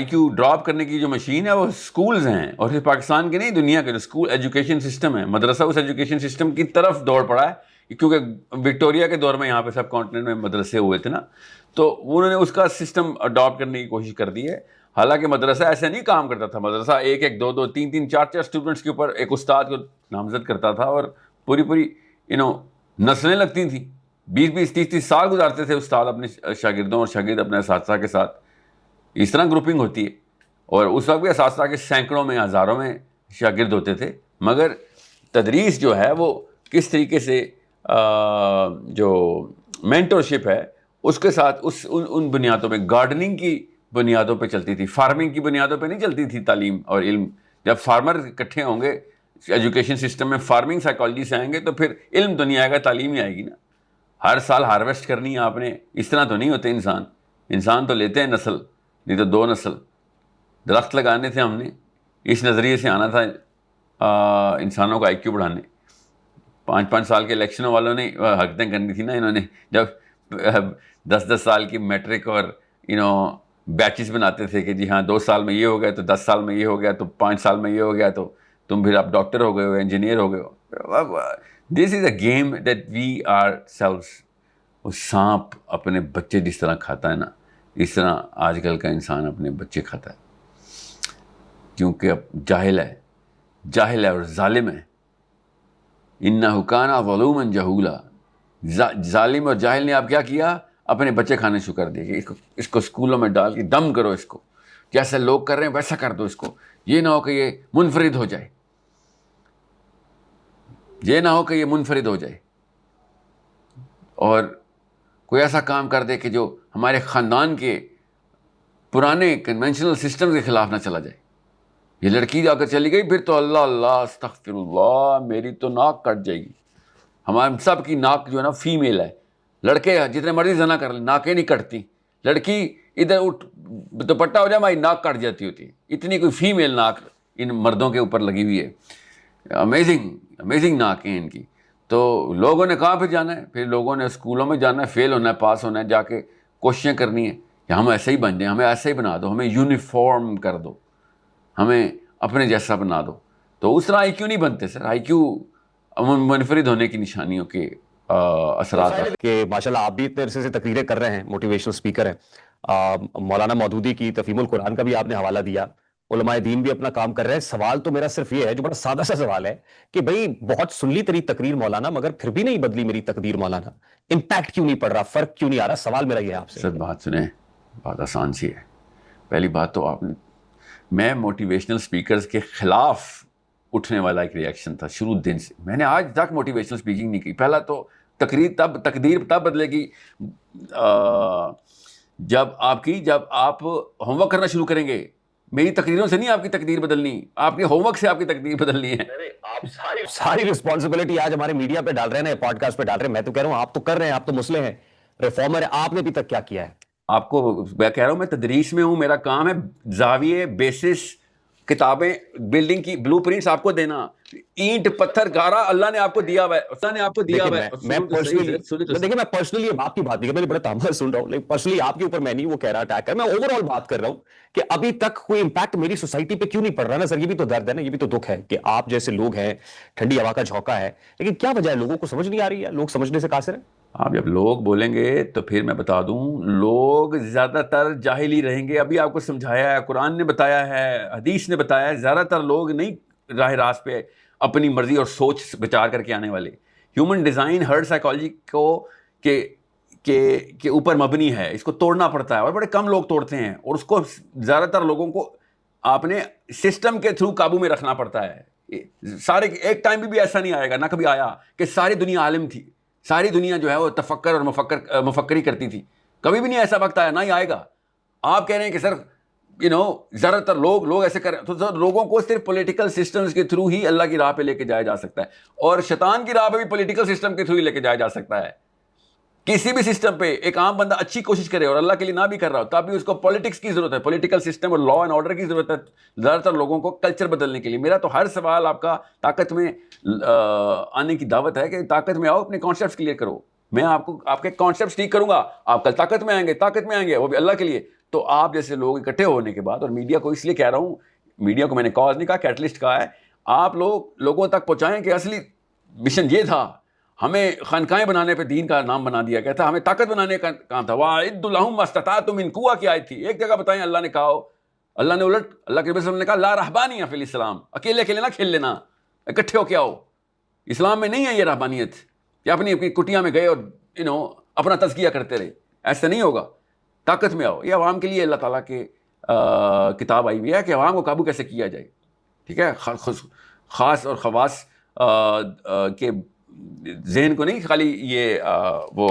کیو ڈراپ کرنے کی جو مشین ہے وہ اسکولز ہیں. اور صرف پاکستان کے نہیں, دنیا کے جو اسکول ایجوکیشن سسٹم ہے, مدرسہ اس ایجوکیشن سسٹم کی طرف دوڑ پڑا ہے. کیونکہ وکٹوریا کے دور میں یہاں پہ سب کانٹیننٹ میں مدرسے ہوئے تھے نا, تو انہوں نے اس کا سسٹم اڈاپٹ کرنے کی کوشش کر دی ہے. حالانکہ مدرسہ ایسے نہیں کام کرتا تھا. مدرسہ 1-1, 2-2, 3-3, 4-4 اسٹوڈنٹس کے اوپر ایک استاد کو نامزد کرتا تھا, اور پوری نسلیں لگتی تھیں. 20-20, 30-30 سال گزارتے تھے استاد اپنے شاگردوں اور شاگرد اپنے اساتذہ کے ساتھ. اس طرح گروپنگ ہوتی ہے. اور اس وقت بھی اساتذہ کے سینکڑوں میں, ہزاروں میں شاگرد ہوتے تھے. مگر تدریس جو ہے وہ کس طریقے سے جو مینٹورشپ ہے اس کے ساتھ ان بنیادوں پہ, گارڈننگ کی بنیادوں پہ چلتی تھی, فارمنگ کی بنیادوں پہ نہیں چلتی تھی تعلیم اور علم. جب فارمر اکٹھے ہوں گے ایجوکیشن سسٹم میں, فارمنگ سائیکالوجی سے آئیں گے تو پھر علم تو نہیں آئے گا, تعلیم ہی آئے گی نا. ہر سال ہارویسٹ کرنی ہے آپ نے, اس طرح تو نہیں ہوتے انسان تو لیتے ہیں نسل, نہیں تو 2 نسل. درخت لگانے تھے ہم نے, اس نظریے سے آنا تھا انسانوں کا آئی کیو بڑھانے. 5 سال کے الیکشنوں والوں نے حرکتیں کرنی تھی نا انہوں نے, جب 10 سال کی میٹرک اور بیچز بناتے تھے کہ جی ہاں 2 سال میں یہ ہو گیا تو 10 سال میں یہ ہو گیا تو 5 سال میں یہ ہو گیا تو تم پھر آپ ڈاکٹر ہو گئے ہو, انجینئر ہو گئے ہو. This is a game that we are sellers. وہ سانپ اپنے بچے جس طرح کھاتا ہے نا, اس طرح آج کل کا انسان اپنے بچے کھاتا ہے, کیونکہ اب جاہل ہے. جاہل ہے اور ظالم ہے. انہ کان ظلوما جہولا. ظالم اور جاہل نے آپ کیا کیا؟ اپنے بچے کھانے شروع کر دیے کہ اس کو اسکولوں میں ڈال کے دم کرو، اس کو جیسا لوگ کر رہے ہیں ویسا کر دو اس کو. یہ نہ ہو کہ یہ منفرد ہو جائے، یہ نہ ہو کہ یہ منفرد ہو جائے اور کوئی ایسا کام کر دے کہ جو ہمارے خاندان کے پرانے کنونشنل سسٹم کے خلاف نہ چلا جائے. یہ لڑکی جا کر چلی گئی، پھر تو اللہ اللہ استغفر اللہ، میری تو ناک کٹ جائے گی. ہمارے سب کی ناک جو ہے نا فیمیل ہے. لڑکے جتنے مرضی زنا کر لیں ناکیں نہیں کٹتی. لڑکی ادھر اٹھ دوپٹہ ہو جائے ہماری ناک کٹ جاتی ہوتی ہے. اتنی کوئی فیمیل ناک ان مردوں کے اوپر لگی ہوئی ہے. امیزنگ ناک ہیں ان کی. تو لوگوں نے کہاں پہ جانا ہے؟ پھر لوگوں نے اسکولوں میں جانا ہے، فیل ہونا ہے، پاس ہونا ہے، جا کے کوششیں کرنی ہیں کہ ہم ایسے ہی بن جائیں، ہمیں ایسے ہی بنا دو، ہمیں یونیفارم کر دو، ہمیں اپنے جیسا بنا دو. تو اس طرح آئی کیو نہیں بنتے سر. آئی کیو منفرد ہونے کی نشانیوں کے اثرات کہ ماشاءاللہ آپ بھی اتنے عرصے سے تقریریں کر رہے ہیں، موٹیویشنل اسپیکر ہیں. مولانا مودودی کی تفہیم القرآن کا بھی آپ نے حوالہ دیا، علماء دین بھی اپنا کام کر رہے ہیں. سوال تو میرا صرف یہ ہے جو بڑا سادہ سا سوال ہے کہ بھئی بہت سن لی تیری تقریر مولانا، مگر پھر بھی نہیں بدلی میری تقدیر مولانا. امپیکٹ کیوں نہیں پڑ رہا، فرق کیوں نہیں آ رہا؟ سوال میرا یہ ہے آپ سے. سر بات سنیں، بات آسان سی ہے. پہلی بات تو آپ نے، میں موٹیویشنل اسپیکرز کے خلاف اٹھنے والا ایک ریئیکشن تھا شروع دن سے. میں نے آج تک موٹیویشنل اسپیکنگ نہیں کی. پہلا تو تقدیر تب بدلے گی جب آپ ہوم ورک کرنا شروع کریں گے. میری تقریروں سے نہیں آپ کی تقدیر بدلنی، آپ کے ہوم ورک سے آپ کی تقدیر بدلنی ہے. آپ ساری رسپانسبلٹی آج ہمارے میڈیا پہ ڈال رہے ہیں، پوڈ کاسٹ پہ ڈال رہے ہیں. میں تو کہہ رہا ہوں آپ تو کر رہے ہیں، آپ تو مسلح ہیں، ریفارمر ہیں. آپ نے ابھی تک کیا کیا ہے؟ آپ کو میں کہہ رہا ہوں میں تدریس میں ہوں. میرا کام ہے زاویے، بیسس، کتابیں، بلڈنگ کی بلو پرنٹس آپ کو دینا. اینٹ پتھر گارا اللہ نے آپ کو دیا ہوا ہے، اللہ نے آپ کو دیا ہوا ہے. دیکھیں میں پرسنلی آپ کی بات نہیں کر، میں بڑے تامل سن رہا ہوں، لیکن پرسنلی آپ کے اوپر میں نہیں وہ کہہ رہا اٹیک کر، میں اوور آل بات کر رہا ہوں کہ ابھی تک کوئی امپیکٹ میری سوسائٹی پہ کیوں نہیں پڑ رہا نا سر. یہ بھی تو درد ہے نا، یہ بھی تو دکھ ہے کہ آپ جیسے لوگ ہیں، ٹھنڈی ہوا کا جھونکا ہے، لیکن کیا وجہ ہے؟ لوگوں کو سمجھ نہیں آ رہی ہے، لوگ سمجھنے سے قاصر ہیں. آپ جب لوگ بولیں گے تو پھر میں بتا دوں، لوگ زیادہ تر جاہل ہی رہیں گے. ابھی آپ کو سمجھایا ہے، قرآن نے بتایا ہے، حدیث نے بتایا ہے. زیادہ تر لوگ نہیں راہ راست پہ اپنی مرضی اور سوچ بچار کر کے آنے والے. ہیومن ڈیزائن ہرڈ سائیکالوجی کو کے اوپر مبنی ہے. اس کو توڑنا پڑتا ہے اور بڑے کم لوگ توڑتے ہیں، اور اس کو زیادہ تر لوگوں کو آپ نے سسٹم کے تھرو قابو میں رکھنا پڑتا ہے. سارے ایک ٹائم بھی ایسا نہیں آئے گا، نہ کبھی آیا کہ ساری دنیا عالم تھی، ساری دنیا جو ہے وہ تفکر اور مفکری کرتی تھی. کبھی بھی نہیں ایسا وقت آیا، نہ ہی آئے گا. آپ کہہ رہے ہیں کہ سر زیادہ تر لوگ ایسے کر رہے ہیں، تو سر لوگوں کو صرف پولیٹیکل سسٹمز کے تھرو ہی اللہ کی راہ پہ لے کے جایا جا سکتا ہے، اور شیطان کی راہ پہ بھی پولیٹیکل سسٹم کے تھرو ہی لے کے جایا جا سکتا ہے. کسی بھی سسٹم پہ ایک عام بندہ اچھی کوشش کرے اور اللہ کے لیے نہ بھی کر رہا ہو، تب بھی اس کو پولیٹکس کی ضرورت ہے، پولیٹیکل سسٹم اور لا اینڈ آرڈر کی ضرورت ہے زیادہ تر لوگوں کو کلچر بدلنے کے لیے. میرا تو ہر سوال آپ کا طاقت میں آنے کی دعوت ہے کہ طاقت میں آؤ، اپنے کانسیپٹس کلیئر کرو. میں آپ کو آپ کے کانسیپٹس ٹھیک کروں گا، آپ کل طاقت میں آئیں گے وہ بھی اللہ کے لیے. تو آپ جیسے لوگ اکٹھے ہونے کے بعد، اور میڈیا کو اس لیے کہہ رہا ہوں، میڈیا کو میں نے کاز نہیں کہا، کیٹلسٹ کہا ہے، آپ لوگوں تک پہنچائیں کہ اصلی مشن یہ تھا. ہمیں خانقاہیں بنانے پہ دین کا نام بنا دیا گیا تھا، ہمیں طاقت بنانے کا کام تھا. وَأَعِدُّوا لَهُم مَا اسْتَطَعْتُم مِّن قُوَّةٍ کی آیت تھی. ایک جگہ بتائیں اللہ نے کہا ہو، اللہ نے الٹ، اللہ کے نبی صلی اللہ علیہ وسلم نے کہا لا رہبانیہ فی الاسلام، اکیلے نہ کھیل لینا، اکٹھے ہو کے آؤ. اسلام میں نہیں ہے یہ رہبانیت کہ اپنی کٹیاں میں گئے اور اپنا تزکیہ کرتے رہے. ایسا نہیں ہوگا. طاقت میں آؤ. یہ عوام کے لیے اللہ تعالیٰ کے کتاب آئی ہوئی ہے کہ عوام کو قابو کیسے کیا جائے. ٹھیک ہے، خاص اور خواص کے ذہن کو نہیں خالی یہ وہ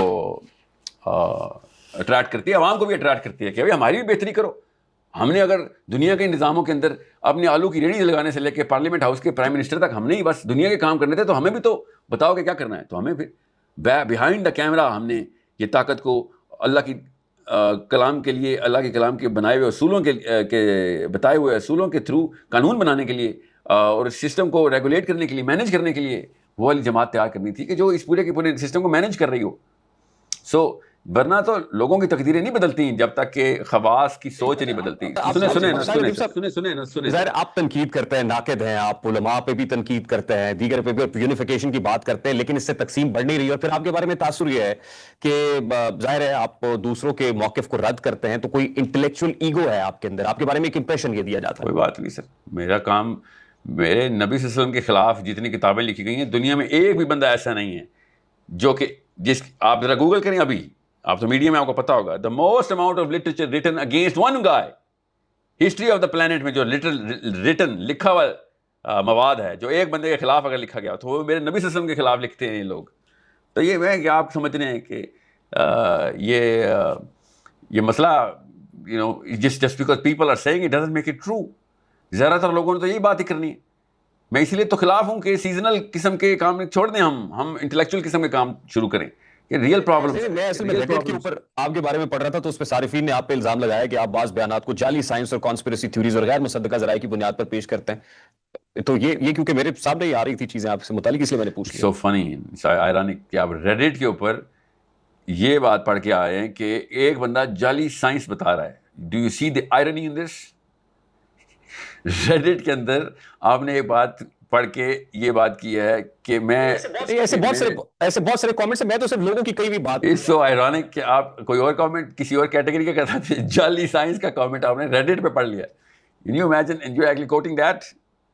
اٹریکٹ کرتی ہے، عوام کو بھی اٹریکٹ کرتی ہے کہ بھائی ہماری بھی بہتری کرو. ہم نے اگر دنیا کے نظاموں کے اندر اپنے آلو کی ریڑھی لگانے سے لے کے پارلیمنٹ ہاؤس کے پرائم منسٹر تک ہم نے ہی بس دنیا کے کام کرنے تھے، تو ہمیں بھی تو بتاؤ کہ کیا کرنا ہے. تو ہمیں پھر بیہائنڈ دا کیمرہ ہم نے یہ طاقت کو اللہ کی کلام کے لیے، اللہ کے کلام کے بنائے ہوئے اصولوں کے بتائے ہوئے اصولوں کے تھرو قانون بنانے کے لیے اور سسٹم کو ریگولیٹ کرنے کے لیے، مینیج کرنے کے لیے وہ والی جماعت تیار کرنی تھی کہ جو اس پورے کے پورے سسٹم کو مینیج کر رہی ہو. ورنہ تو لوگوں کی تقدیریں نہیں بدلتی جب تک کہ خواص کی سوچ نہیں بدلتی. ظاہر آپ تنقید کرتے ہیں، ناقد ہیں آپ، علماء پہ بھی تنقید کرتے ہیں، دیگر پہ بھی یونیفیکیشن کی بات کرتے ہیں، لیکن اس سے تقسیم بڑھ نہیں رہی. اور پھر آپ کے بارے میں تاثر یہ ہے کہ ظاہر ہے آپ دوسروں کے موقف کو رد کرتے ہیں، تو کوئی انٹلیکچوئل ایگو ہے آپ کے اندر، آپ کے بارے میں ایک امپریشن یہ دیا جاتا ہے. کوئی بات نہیں سر، میرا کام میرے نبی صلی اللہ علیہ وسلم کے خلاف جتنی کتابیں لکھی گئی ہیں دنیا میں ایک بھی بندہ ایسا نہیں ہے جو کہ آپ ذرا گوگل کریں ابھی, آپ تو میڈیا میں آپ کو پتا ہوگا, the most amount of literature written against one guy, history of the plant میں جو ریٹن لکھا ہوا مواد ہے جو ایک بندے کے خلاف اگر لکھا گیا تو وہ میرے نبی صلی اللہ علیہ وسلم کے خلاف لکھتے ہیں یہ لوگ. تو یہ میں کہ آپ سمجھ رہے ہیں کہ یہ مسئلہ just because people are seeing it doesn't make it true. زیادہ تر لوگوں نے تو یہی بات ہی کرنی ہے. میں اس لیے تو خلاف ہوں کہ سیزنل قسم کے کام چھوڑ دیں, ہم انٹلیکچوئل قسم کے کام شروع کریں. کہ ریئل پرابلم, میں اصل میں ریڈٹ کے اوپر آپ کے بارے میں پڑھ رہا تھا تو اس پہ صارفین نے آپ پہ الزام لگایا کہ آپ بعض بیانات کو جعلی سائنس اور کانسپریسی تھیوریز اور غیر مصدقہ ذرائع کی بنیاد پر پیش کرتے ہیں. تو یہ کیونکہ میرے سامنے آ رہی تھی چیزیں آپ سے متعلق, اس لیے میں نے پوچھ لیا. سو فنی آئرانک کہ آپ ریڈٹ کے اوپر یہ بات پڑھ کے آئے ہیں کہ ایک بندہ جعلی سائنس بتا رہا ہے. Do you see the irony in this? Reddit کے اندر آپ نے ایک بات پڑھ کے یہ بات کی ہے کہ میں ایسے بہت سارے کامنٹس ہیں, میں تو صرف لوگوں کی کئی بھی بات. اٹس سو آئرانک کہ آپ کوئی اور کامنٹ کسی اور کیٹیگری کا کرتا تھے, جعلی سائنس کا کامنٹ آپ نے ریڈٹ پہ پڑھ لیا. Can you imagine and you're actually quoting that?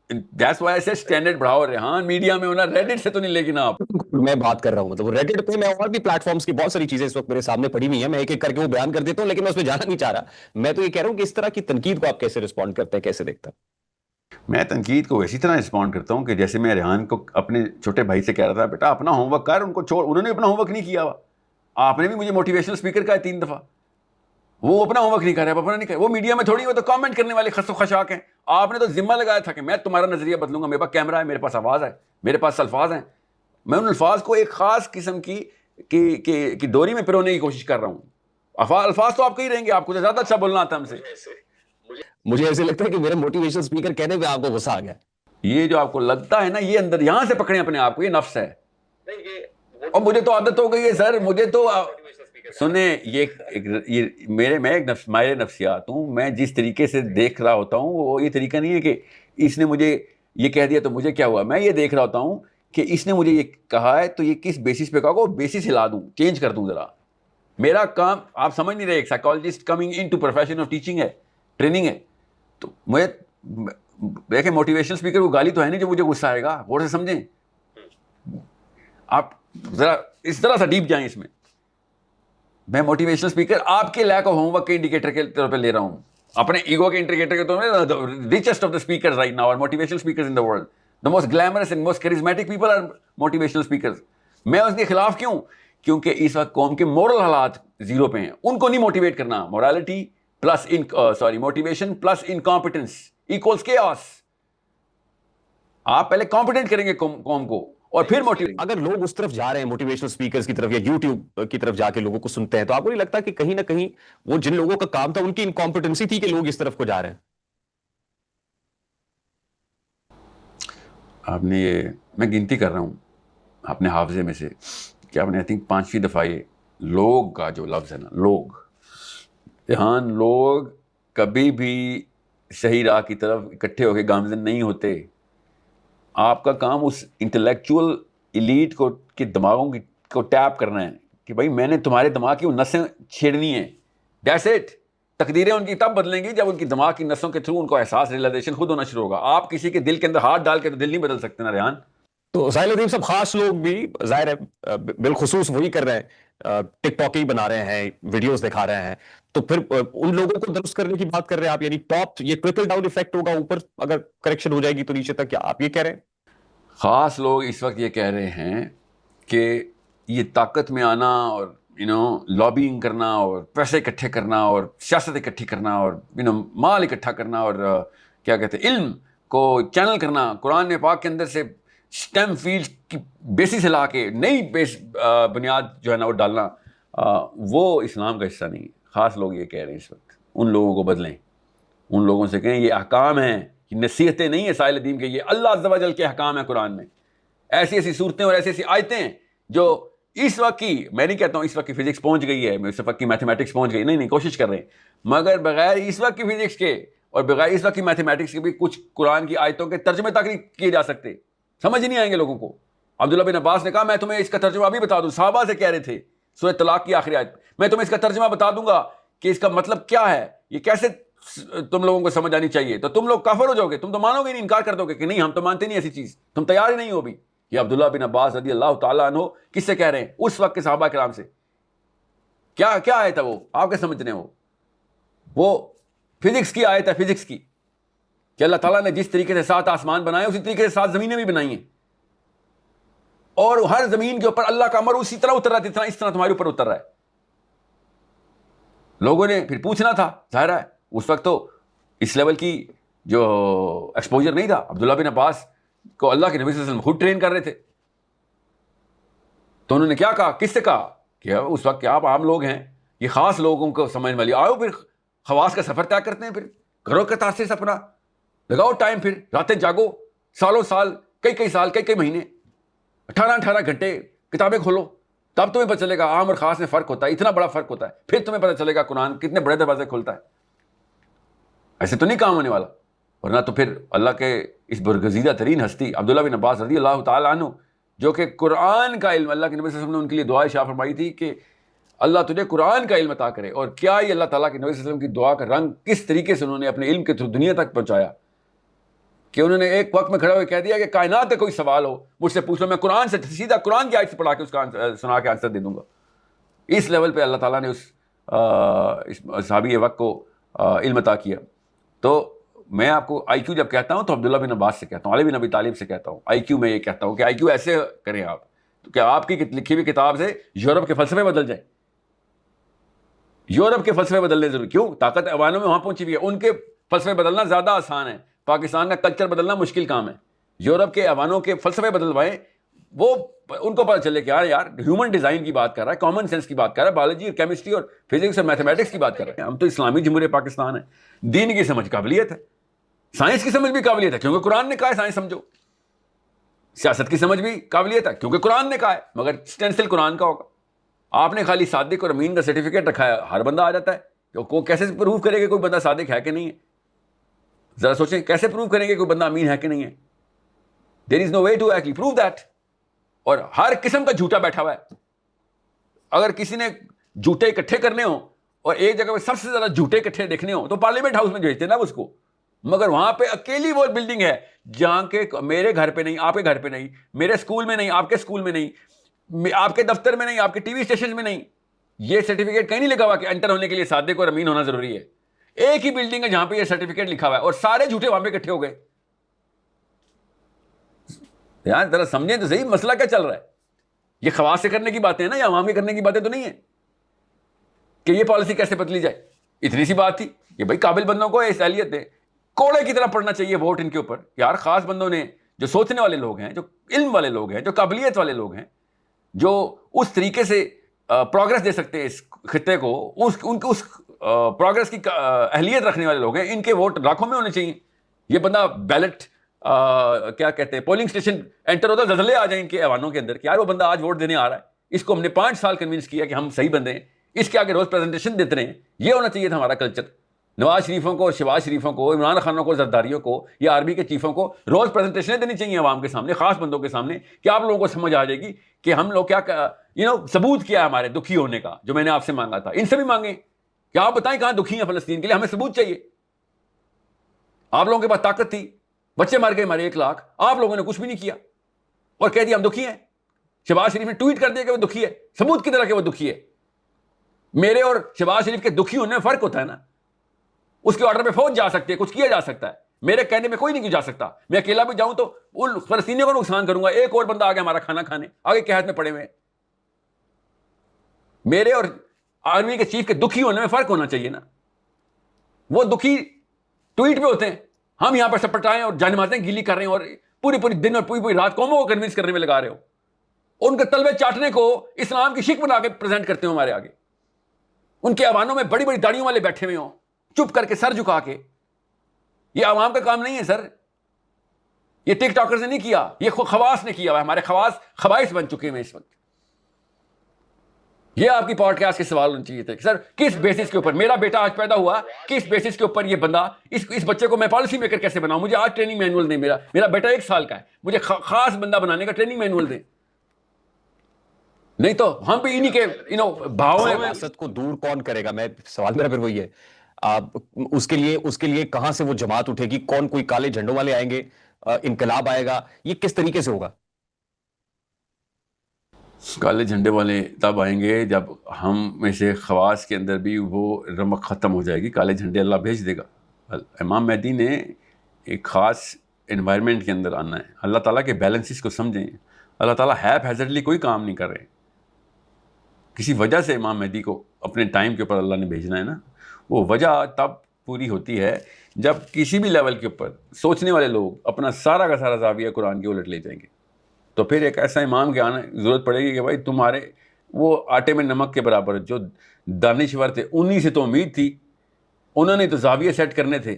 And that's why I said standard بڑھاؤ. ریحان میڈیا میں ہونا, ریڈٹ سے تو نہیں, لیکن آپ میں بات کر رہا ہوں مطلب ریڈٹ پہ, میں اور بھی پلیٹ فارمز کی بہت ساری چیزیں اس وقت میرے سامنے پڑی ہوئی ہیں, میں ایک ایک کر کے وہ بیان کر دیتا ہوں, لیکن میں اس میں جانا نہیں چاہ رہا. میں تو یہ کہہ رہا ہوں کہ اس طرح کی تنقید کو آپ کیسے رسپونڈ کرتے ہیں, کیسے دیکھتے ہیں؟ میں تنقید کو اسی طرح رسپونڈ کرتا ہوں کہ جیسے میں ریحان کو اپنے چھوٹے بھائی سے کہہ رہا تھا, بیٹا اپنا ہوم ورک کر, ان کو چھوڑ, انہوں نے اپنا ہوم ورک نہیں کیا ہوا. آپ نے بھی مجھے موٹیویشنل اسپیکر کہا 3 دفعہ, وہ اپنا ہوم ورک نہیں کر رہے, اپنا نہیں کر, وہ میڈیا میں تھوڑی, وہ تو کامنٹ کرنے والے خس و خشاک ہیں. آپ نے تو ذمہ لگایا تھا کہ میں تمہارا نظریہ بدلوں گا, میرے پاس کیمرہ ہے, میرے پاس آواز ہے, میرے پاس الفاظ ہیں, میں ان الفاظ کو ایک خاص قسم کی ڈوری میں پرونے کی کوشش کر رہا ہوں. الفاظ تو آپ کے ہی رہیں گے, آپ کو زیادہ اچھا بولنا آتا ہے ہم سے. مجھے ایسے لگتا ہے کہ میرے موٹیویشن اسپیکر کہنے پہ آپ کو غصہ آ گیا. یہ جو آپ کو لگتا ہے نا, یہ اندر یہاں سے پکڑیں اپنے آپ کو, یہ نفس ہے. اور مجھے تو عادت ہو گئی ہے سر, مجھے تو سنیں, میں ایک ماہر نفسیات ہوں. میں جس طریقے سے دیکھ رہا ہوتا ہوں وہ یہ طریقہ نہیں ہے کہ اس نے مجھے یہ کہہ دیا تو مجھے کیا ہوا. میں یہ دیکھ رہا ہوتا ہوں کہ اس نے مجھے یہ کہا ہے تو یہ کس بیسس پہ کہا, وہ بیسس ہلا دوں, چینج کر دوں ذرا. میرا کام آپ سمجھ نہیں رہے, ایک psychologist coming in to profession of teaching ہے, ٹریننگ ہے. تو مجھے دیکھیں, موٹیویشنل اسپیکر کو گالی تو ہے نہیں جو مجھے غصہ آئے گا, غور سے سمجھیں. آپ ذرا اس طرح سے ڈیپ جائیں اس میں. میں موٹیویشنل اسپیکر آپ کے لیک آف ہوم ورک کے انڈیکیٹر کے طور پہ لے رہا ہوں, اپنے ایگو کے انڈیکیٹر کے طور پہ. Richest of the speakers right now are motivational speakers in the world. The most glamorous and most charismatic people are motivational speakers. میں اس کے خلاف کیوں؟ کیونکہ اس وقت قوم کے مورل حالات زیرو پہ ہیں, ان کو نہیں موٹیویٹ کرنا. Morality plus motivation plus incompetence equals chaos. آپ پہلے کمپیٹنٹ کریں گے قوم کو اور پھر موٹیویٹ. اگر لوگ اس طرف جا رہے ہیں موٹیویشنل اسپیکرز کی طرف یا یوٹیوب کی طرف جا کے لوگوں کو سنتے ہیں, تو آپ کو نہیں لگتا کہ کہیں نہ کہیں وہ جن لوگوں کا کام تھا ان کی انکمپیٹنسی تھی کہ لوگ اس طرف کو جا رہے ہیں؟ آپ نے یہ, میں گنتی کر رہا ہوں اپنے حافظے میں سے کہ آپ نے آئی تھنک 5ویں دفعہ یہ لوگ کا جو لفظ ہے نا, لوگ, جہان لوگ کبھی بھی صحیح راہ کی طرف اکٹھے ہو کے گامزن نہیں ہوتے. آپ کا کام اس انٹلیکچوئل ایلیٹ کو کے دماغوں کو ٹیپ کرنا ہے کہ بھائی میں نے تمہارے دماغ کی وہ نسیں چھیڑنی ہیں. That's it. تقدیریں ان کی تب بدلیں گی جب ان کی دماغ کی نسوں کے تھرو ان کو احساس, ریئلائزیشن خود ہونا شروع ہوگا. آپ کسی کے دل کے اندر ہاتھ ڈال کے تو دل نہیں بدل سکتے نا ریحان. تو ساحل ادیب صاحب, خاص لوگ بھی ظاہر ہے بالخصوص وہی کر رہے ہیں, ٹک ٹاک ہی بنا رہے ہیں, ویڈیوز دکھا رہے ہیں, تو پھر ان لوگوں کو درست کرنے کی بات کر رہے ہیں آپ, یعنی ٹاپ یہ ٹرپل ڈاؤن ایفیکٹ ہوگا, اوپر اگر کریکشن ہو جائے گی تو نیچے تک, کیا آپ یہ کہہ رہے ہیں؟ خاص لوگ اس وقت یہ کہہ رہے ہیں کہ یہ طاقت میں آنا اور لابینگ کرنا اور پیسے اکٹھے کرنا اور سیاست اکٹھی کرنا اور مال اکٹھا کرنا اور کیا کہتے ہیں علم کو چینل کرنا, قرآن پاک کے اندر سے اسٹیم فیلڈ کی بیسس ہلا کے نئی بنیاد جو ہے نا وہ ڈالنا, وہ اسلام کا حصہ نہیں ہے. خاص لوگ یہ کہہ رہے ہیں اس وقت, ان لوگوں کو بدلیں, ان لوگوں سے کہیں یہ احکام ہیں, یہ نصیحتیں نہیں ہیں ساحل ادیم کے, یہ اللہ عز و جل کے احکام ہیں قرآن میں. ایسی ایسی صورتیں اور ایسی ایسی آیتیں ہیں جو اس وقت کی, میں نہیں کہتا ہوں اس وقت کی فزکس پہنچ گئی ہے, اس وقت کی میتھمیٹکس پہنچ گئی, نہیں کوشش کر رہے ہیں, مگر بغیر اس وقت کی فزکس کے اور بغیر اس وقت کی میتھمیٹکس کے بھی کچھ قرآن کی آیتوں کے ترجمے تک نہیں کیے جا سکتے, سمجھ نہیں آئیں گے لوگوں کو. عبداللہ بن عباس نے کہا میں تمہیں اس کا ترجمہ ابھی بتا دوں, صحابہ سے کہہ رہے تھے سورہ طلاق کی آخری آیت, میں تمہیں اس کا ترجمہ بتا دوں گا کہ اس کا مطلب کیا ہے, یہ کیسے تم لوگوں کو سمجھ آنی چاہیے. تو تم لوگ کافر ہو جاؤ گے, تم تو مانو گے نہیں, انکار کر دو گے کہ نہیں ہم تو مانتے نہیں ایسی چیز, تم تیار ہی نہیں ہو بھی. یہ عبداللہ بن عباس رضی اللہ تعالیٰ عنہ کس سے کہہ رہے ہیں؟ اس وقت کے صحابہ کرام سے. کیا آیت ہے وہ, آپ کے سمجھ رہے ہیں؟ وہ فزکس کی آیت ہے, فزکس کی, کہ اللہ تعالیٰ نے جس طریقے سے 7 آسمان بنائے اسی طریقے سے 7 زمینیں بھی بنائی ہیں, اور ہر زمین کے اوپر اللہ کا امر اسی طرح اتر رہا ہے جتنا اس طرح تمہارے اوپر اتر رہا ہے. لوگوں نے پھر پوچھنا تھا, ظاہر ہے اس وقت تو اس لیول کی جو ایکسپوجر نہیں تھا. عبداللہ بن عباس کو اللہ کے نبی صلی اللہ علیہ وسلم خود ٹرین کر رہے تھے. تو انہوں نے کیا کہا, کس سے کہا کہ اس وقت آپ عام لوگ ہیں, یہ خاص لوگوں کو سمجھ والی, آؤ پھر خواص کا سفر طے کرتے ہیں, پھر گھروں کے تاثر سے اپنا لگاؤ ٹائم, پھر راتیں جاگو, سالوں سال, کئی سال, کئی مہینے, 18 گھنٹے کتابیں کھولو, تب تمہیں پتہ چلے گا عام اور خاص میں فرق ہوتا ہے, اتنا بڑا فرق ہوتا ہے. پھر تمہیں پتہ چلے گا قرآن کتنے بڑے دروازے کھولتا ہے. ایسے تو نہیں کام ہونے والا. ورنہ تو پھر اللہ کے اس برگزیدہ ترین ہستی عبداللہ بن عباس رضی اللہ تعالیٰ عنہ, جو کہ قرآن کا علم, اللہ کے نبی صلی اللہ علیہ وسلم نے ان کے لیے دعا شاہ فرمائی تھی کہ اللہ تجھے قرآن کا علم عطا کرے. اور کیا یہ اللہ تعالیٰ کے نبی صلی اللہ علیہ وسلم کی دعا کا رنگ کس طریقے سے انہوں نے اپنے علم کے تھرو دنیا تک پہنچایا, کہ انہوں نے ایک وقت میں کھڑے ہوئے کہہ دیا کہ کائنات کا کوئی سوال ہو مجھ سے پوچھ لو, میں قرآن سے سیدھا قرآن کی آیت سے پڑھا کے اس کا سنا کے آنسر دے دوں گا. اس لیول پہ اللہ تعالیٰ نے اس صحابی وقت کو علم عطا کیا. تو میں آپ کو آئی کیو جب کہتا ہوں تو عبداللہ بن عباس سے کہتا ہوں, علی بن ابی طالب سے کہتا ہوں. آئی کیو میں یہ کہتا ہوں کہ آئی کیو ایسے کریں آپ, تو کیا آپ کی لکھی ہوئی کتاب سے یورپ کے فلسفے بدل جائیں؟ یورپ کے فلسفے بدلنے ضروری کیوں؟ طاقت ایوانوں میں وہاں پہنچی ہوئی ہے, ان کے فلسفے بدلنا زیادہ آسان ہے, پاکستان کا کلچر بدلنا مشکل کام ہے. یورپ کے ایوانوں کے فلسفے بدلوائیں, وہ ان کو پتہ چلے کہ یار ہیومن ڈیزائن کی بات کر رہا ہے, کامن سینس کی بات کر رہا ہے, بایولوجی اور کیمسٹری اور فزکس اور میتھمیٹکس کی بات کر رہے ہیں. ہم تو اسلامی جمہوریہ پاکستان ہے, دین کی سمجھ قابلیت ہے, سائنس کی سمجھ بھی قابلیت ہے کیونکہ قرآن نے کہا ہے سائنس سمجھو, سیاست کی سمجھ بھی قابلیت ہے کیونکہ قرآن نے کہا ہے, مگر اسٹینسل قرآن کا ہوگا. آپ نے خالی صادق اور امین کا سرٹیفکیٹ رکھا ہے, ہر بندہ آ جاتا ہے. وہ کیسے پروو کرے کہ کوئی بندہ صادق ہے کہ نہیں ہے؟ ذرا سوچیں, کیسے پروو کریں گے کوئی بندہ امین ہے کہ نہیں ہے؟ There is no way to actually prove that. اور ہر قسم کا جھوٹا بیٹھا ہوا ہے. اگر کسی نے جھوٹے اکٹھے کرنے ہوں اور ایک جگہ پہ سب سے زیادہ جھوٹے اکٹھے دیکھنے ہوں تو پارلیمنٹ ہاؤس میں بھیجتے نا اس کو, مگر وہاں پہ اکیلی وہ بلڈنگ ہے جہاں کے میرے گھر پہ نہیں, آپ کے گھر پہ نہیں, میرے اسکول میں نہیں, آپ کے اسکول میں نہیں, آپ کے دفتر میں نہیں, آپ کے ٹی وی اسٹیشن میں نہیں, یہ سرٹیفکیٹ کہیں نہیں لکھا ہوا کہ انٹر ہونے کے لیے صادق اور امین ہونا ضروری ہے. ایک ہی بلڈنگ ہے جہاں پہ یہ سرٹیفکیٹ لکھا ہوا ہے اور سارے جھوٹے وہاں پہ اکٹھے ہو گئے. یار ذرا سمجھیں تو صحیح مسئلہ کیا چل رہا ہے. یہ خواص سے کرنے کی باتیں ہیں نا, یا عوام کے کرنے کی باتیں تو نہیں ہیں کہ یہ پالیسی کیسے بدلی جائے. اتنی سی بات تھی کہ بھائی قابل بندوں کو اس اہلیت دے, کوڑے کی طرح پڑنا چاہیے ووٹ ان کے اوپر. یار خاص بندوں نے, جو سوچنے والے لوگ ہیں, جو علم والے لوگ ہیں, جو قابلیت والے لوگ ہیں, جو اس طریقے سے پروگرس دے سکتے ہیں اس خطے کو, ان کے اس پروگرس کی اہلیت رکھنے والے لوگ ہیں, ان کے ووٹ لاکھوں میں ہونے چاہیے. یہ بندہ بیلٹ کیا کہتے ہیں پولنگ اسٹیشن انٹر ہوتا ہے, زلزلے آ جائیں ان کے ایوانوں کے اندر کہ یار وہ بندہ آج ووٹ دینے آ رہا ہے, اس کو ہم نے 5 سال کنونس کیا کہ ہم صحیح بندے ہیں, اس کے آگے روز پریزنٹیشن دیتے رہے. یہ ہونا چاہیے تھا ہمارا کلچر. نواز شریفوں کو, شہباز شریفوں کو, عمران خانوں کو, زرداریوں کو, یا آرمی کے چیفوں کو روز پریزنٹیشنیں دینی چاہیے عوام کے سامنے, خاص بندوں کے سامنے, کہ آپ لوگوں کو سمجھ آ جائے گی کہ ہم لوگ کیا ثبوت کیا ہے ہمارے دکھی ہونے کا, جو میں نے آپ سے مانگا تھا. ان سے بھی مانگیں کہ آپ بتائیں کہاں دکھی ہیں فلسطین کے لیے, ہمیں ثبوت چاہیے. آپ لوگوں کے پاس طاقت تھی, بچے مار گئے ہمارے 1 لاکھ, آپ لوگوں نے کچھ بھی نہیں کیا اور کہہ دیا ہم دکھی ہیں. شہباز شریف نے ٹویٹ کر دیا کہ وہ دکھی ہے, ثبوت کی طرح کہ وہ دکھی ہے. میرے اور شہباز شریف کے دکھی ہونے میں فرق ہوتا ہے نا. اس کے آرڈر پہ فوج جا سکتی ہے, کچھ کیا جا سکتا ہے, میرے کہنے میں کوئی نہیں جا سکتا. میں اکیلا بھی جاؤں تو ان فلسطینیوں کو نقصان کروں گا. ایک اور بندہ آگے ہمارا کھانا کھانے, آگے قحط میں پڑے ہوئے. میرے اور آرمی کے چیف کے دکھی ہونے میں فرق ہونا چاہیے نا. وہ دکھی ٹویٹ پہ ہوتے ہیں, ہم یہاں پر سپٹائیں اور جانمازیں گیلی کر رہے ہیں اور پوری دن اور پوری رات قوموں کو کنونس کرنے میں لگا رہے ہو. ان کے تلوے چاٹنے کو اسلام کی شک بنا کے پریزنٹ کرتے ہو ہمارے آگے. ان کے ایوانوں میں بڑی داڑیوں والے بیٹھے ہوئے ہوں, چپ کر کے, سر جھکا کے. یہ عوام کا کام نہیں ہے سر, یہ ٹک ٹاکرز نے نہیں کیا, یہ خواص نے کیا. ہمارے خواص خبائث بن چکے ہیں اس وقت. یہ آپ کی پوڈ کاسٹ کے سوال ہونے چاہیے تھے کہ سر کس بیسس کے اوپر میرا بیٹا آج پیدا ہوا, کس بیسس کے اوپر یہ بندہ, اس بچے کو میں پالیسی میکر کیسے بناؤں. مجھے آج ٹریننگ مینول دیں. میرا بیٹا 1 سال کا ہے, مجھے خاص بندہ بنانے کا ٹریننگ مینول دیں. نہیں تو ہم بھی انہی کے بھاؤں سیاست کو دور کون کرے گا. میں سوال میرا پھر وہی ہے, آپ اس کے لیے کہاں سے وہ جماعت اٹھے گی؟ کون کوئی کالے جھنڈوں والے آئیں گے؟ انقلاب آئے گا؟ یہ کس طریقے سے ہوگا؟ کالے جھنڈے والے تب آئیں گے جب ہم میں سے خواص کے اندر بھی وہ رمق ختم ہو جائے گی. کالے جھنڈے اللہ بھیج دے گا. امام مہدی نے ایک خاص انوائرمنٹ کے اندر آنا ہے. اللہ تعالیٰ کے بیلنسز کو سمجھیں. اللہ تعالیٰ ہیپ ہیزرڈلی کوئی کام نہیں کر رہے. کسی وجہ سے امام مہدی کو اپنے ٹائم کے اوپر اللہ نے بھیجنا ہے نا. وہ وجہ تب پوری ہوتی ہے جب کسی بھی لیول کے اوپر سوچنے والے لوگ اپنا سارا کا سارا زاویہ قرآن کے الٹ لے جائیں گے. تو پھر ایک ایسا امام کے آنا ضرورت پڑے گی کہ بھائی تمہارے وہ آٹے میں نمک کے برابر جو دانشور تھے انہی سے تو امید تھی. انہوں نے تو زاویے سیٹ کرنے تھے.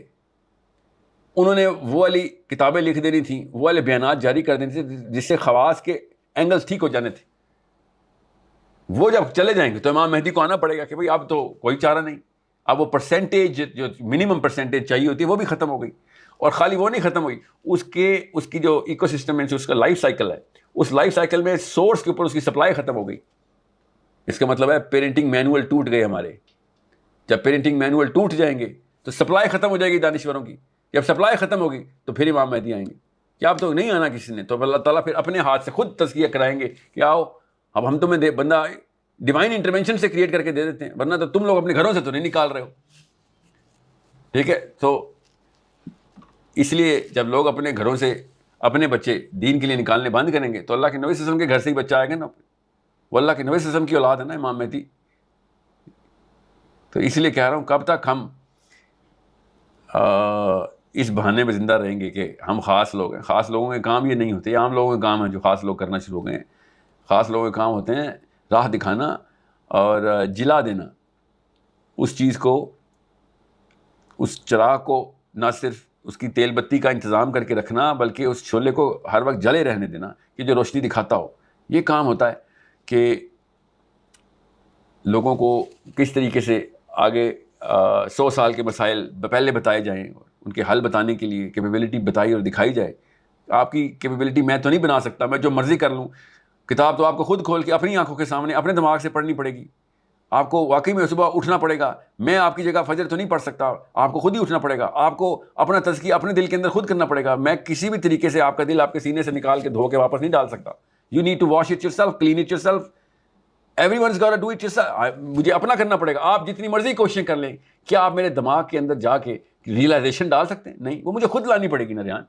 انہوں نے وہ والی کتابیں لکھ دینی تھیں, وہ والے بیانات جاری کر دینے تھے جس سے خواص کے اینگلز ٹھیک ہو جانے تھے. وہ جب چلے جائیں گے تو امام مہدی کو آنا پڑے گا کہ بھئی اب تو کوئی چارہ نہیں. اب وہ پرسنٹیج جو منیمم پرسنٹیج چاہیے ہوتی ہے وہ بھی ختم ہو گئی. اور خالی وہ نہیں ختم ہوئی, اس کی جو ایکو سسٹم ہے, اس کا لائف سائیکل ہے, اس لائف سائیکل میں سورس کے اوپر اس کی سپلائی ختم ہو گئی. اس کا مطلب ہے پیرنٹنگ مینول ٹوٹ گئے ہمارے. جب پیرنٹنگ مینول ٹوٹ جائیں گے تو سپلائی ختم ہو جائے گی دانشوروں کی. جب سپلائی ختم ہوگی تو پھر امام مہدی آئیں گے. کہ اب تو نہیں آنا کسی نے, تو اللہ تعالیٰ پھر اپنے ہاتھ سے خود تزکیہ کرائیں گے کہ آؤ اب ہم تمہیں بندہ ڈیوائن انٹرونشن سے کریٹ کر کے دے دیتے ہیں, ورنہ تو تم لوگ اپنے گھروں سے تو نہیں نکال رہے ہو. ٹھیک ہے, تو اس لیے جب لوگ اپنے گھروں سے اپنے بچے دین کے لیے نکالنے بند کریں گے تو اللہ کے نبی صلی اللہ علیہ وسلم کے گھر سے ہی بچہ آئے گا نا. وہ اللہ کے نبی صلی اللہ علیہ وسلم کی اولاد ہے نا امام مہدی. تو اس لیے کہہ رہا ہوں کب تک ہم اس بہانے میں زندہ رہیں گے کہ ہم خاص لوگ ہیں. خاص لوگوں کے کام یہ نہیں ہوتے, عام لوگوں کے کام ہیں جو خاص لوگ کرنا شروع ہو گئے ہیں. خاص لوگوں کے کام ہوتے ہیں راہ دکھانا اور جلا دینا اس چیز کو, اس چراغ کو نہ صرف اس کی تیل بتی کا انتظام کر کے رکھنا بلکہ اس شعلے کو ہر وقت جلے رہنے دینا کہ جو روشنی دکھاتا ہو. یہ کام ہوتا ہے کہ لوگوں کو کس طریقے سے آگے 100 سال کے مسائل پہلے بتائے جائیں, ان کے حل بتانے کے لیے کیپیبلٹی بتائی اور دکھائی جائے. آپ کی کیپیبلٹی میں تو نہیں بنا سکتا, میں جو مرضی کر لوں. کتاب تو آپ کو خود کھول کے اپنی آنکھوں کے سامنے اپنے دماغ سے پڑھنی پڑے گی. آپ کو واقعی میں صبح اٹھنا پڑے گا. میں آپ کی جگہ فجر تو نہیں پڑھ سکتا, آپ کو خود ہی اٹھنا پڑے گا. آپ کو اپنا تزکیہ اپنے دل کے اندر خود کرنا پڑے گا. میں کسی بھی طریقے سے آپ کا دل آپ کے سینے سے نکال کے دھو کے واپس نہیں ڈال سکتا. You need to wash it yourself, clean it yourself. Everyone is got to do it yourself. مجھے اپنا کرنا پڑے گا. آپ جتنی مرضی کوششیں کر لیں, کیا آپ میرے دماغ کے اندر جا کے ریئلائزیشن ڈال سکتے ہیں؟ نہیں, وہ مجھے خود لانی پڑے گی نا ریان.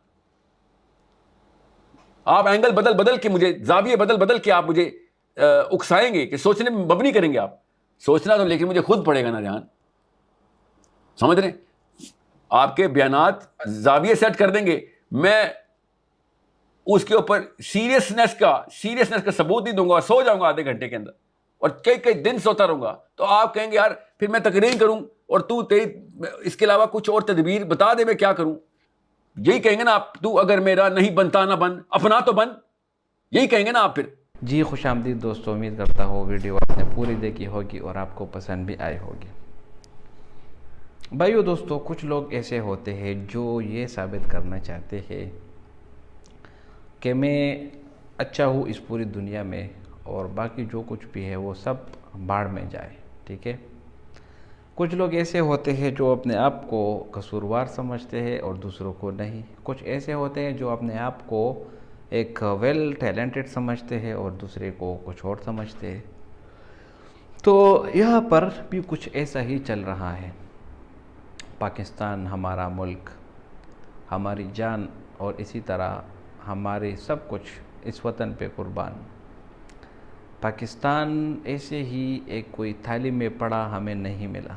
آپ اینگل بدل کے مجھے زاویے بدل کے آپ مجھے اکسائیں گے کہ سوچنے میں مبنی کریں گے. آپ سوچنا تو لیکن مجھے خود پڑے گا نا ریان. سمجھ رہے ہیں؟ آپ کے بیانات زاویے سیٹ کر دیں گے, میں اس کے اوپر سیریسنس کا ثبوت نہیں دوں گا اور سو جاؤں گا آدھے گھنٹے کے اندر اور کئی دن سوتا رہوں گا. تو آپ کہیں گے یار پھر میں تقریر کروں اور تو تیری اس کے علاوہ کچھ اور تدبیر بتا دے میں کیا کروں. یہی کہیں گے نا آپ, تو اگر میرا نہیں بنتا نہ بن, اپنا تو بن. یہی کہیں گے نا آپ پھر. جی خوش آمدید دوستو, امید کرتا ہوں ویڈیو آپ نے پوری دیکھی ہوگی اور آپ کو پسند بھی آئی ہوگی. بھائیو دوستو, کچھ لوگ ایسے ہوتے ہیں جو یہ ثابت کرنا چاہتے ہیں کہ میں اچھا ہوں اس پوری دنیا میں اور باقی جو کچھ بھی ہے وہ سب باڑ میں جائے. ٹھیک ہے, کچھ لوگ ایسے ہوتے ہیں جو اپنے آپ کو قصوروار سمجھتے ہیں اور دوسروں کو نہیں. کچھ ایسے ہوتے ہیں جو اپنے آپ کو ایک ویل ٹیلنٹڈ سمجھتے ہیں اور دوسرے کو کچھ اور سمجھتے ہیں. تو یہاں پر بھی کچھ ایسا ہی چل رہا ہے. پاکستان ہمارا ملک, ہماری جان اور اسی طرح ہماری سب کچھ اس وطن پہ قربان. پاکستان ایسے ہی ایک کوئی تھالی میں پڑا ہمیں نہیں ملا,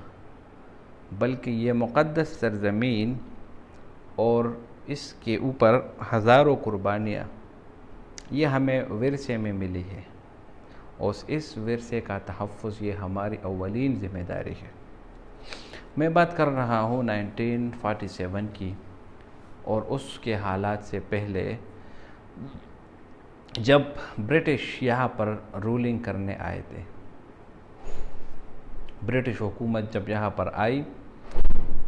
بلکہ یہ مقدس سرزمین اور اس کے اوپر ہزاروں قربانیاں یہ ہمیں ورثے میں ملی ہے اور اس ورثے کا تحفظ یہ ہماری اولین ذمہ داری ہے. میں بات کر رہا ہوں 1947 کی اور اس کے حالات سے پہلے جب برٹش یہاں پر رولنگ کرنے آئے تھے. برٹش حکومت جب یہاں پر آئی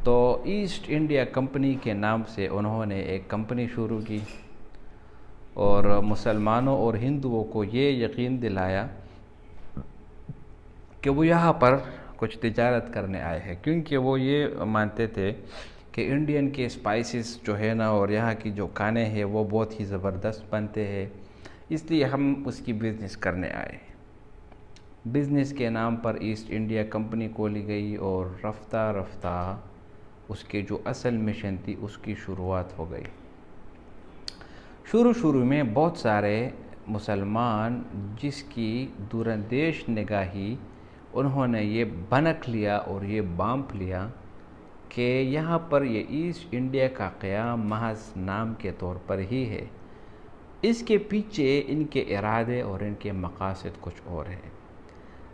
تو ایسٹ انڈیا کمپنی کے نام سے انہوں نے ایک کمپنی شروع کی اور مسلمانوں اور ہندوؤں کو یہ یقین دلایا کہ وہ یہاں پر کچھ تجارت کرنے آئے ہیں، کیونکہ وہ یہ مانتے تھے کہ انڈین کے اسپائسز جو ہے نا اور یہاں کی جو کھانے ہیں وہ بہت ہی زبردست بنتے ہیں، اس لیے ہم اس کی بزنس کرنے آئے۔ بزنس کے نام پر ایسٹ انڈیا کمپنی کھولی گئی اور رفتہ رفتہ اس کے جو اصل مشن تھی اس کی شروعات ہو گئی۔ شروع میں بہت سارے مسلمان جس کی دوراندیش نگاہی انہوں نے یہ بنک لیا اور یہ بانپ لیا کہ یہاں پر یہ ایسٹ انڈیا کا قیام محض نام کے طور پر ہی ہے، اس کے پیچھے ان کے ارادے اور ان کے مقاصد کچھ اور ہیں۔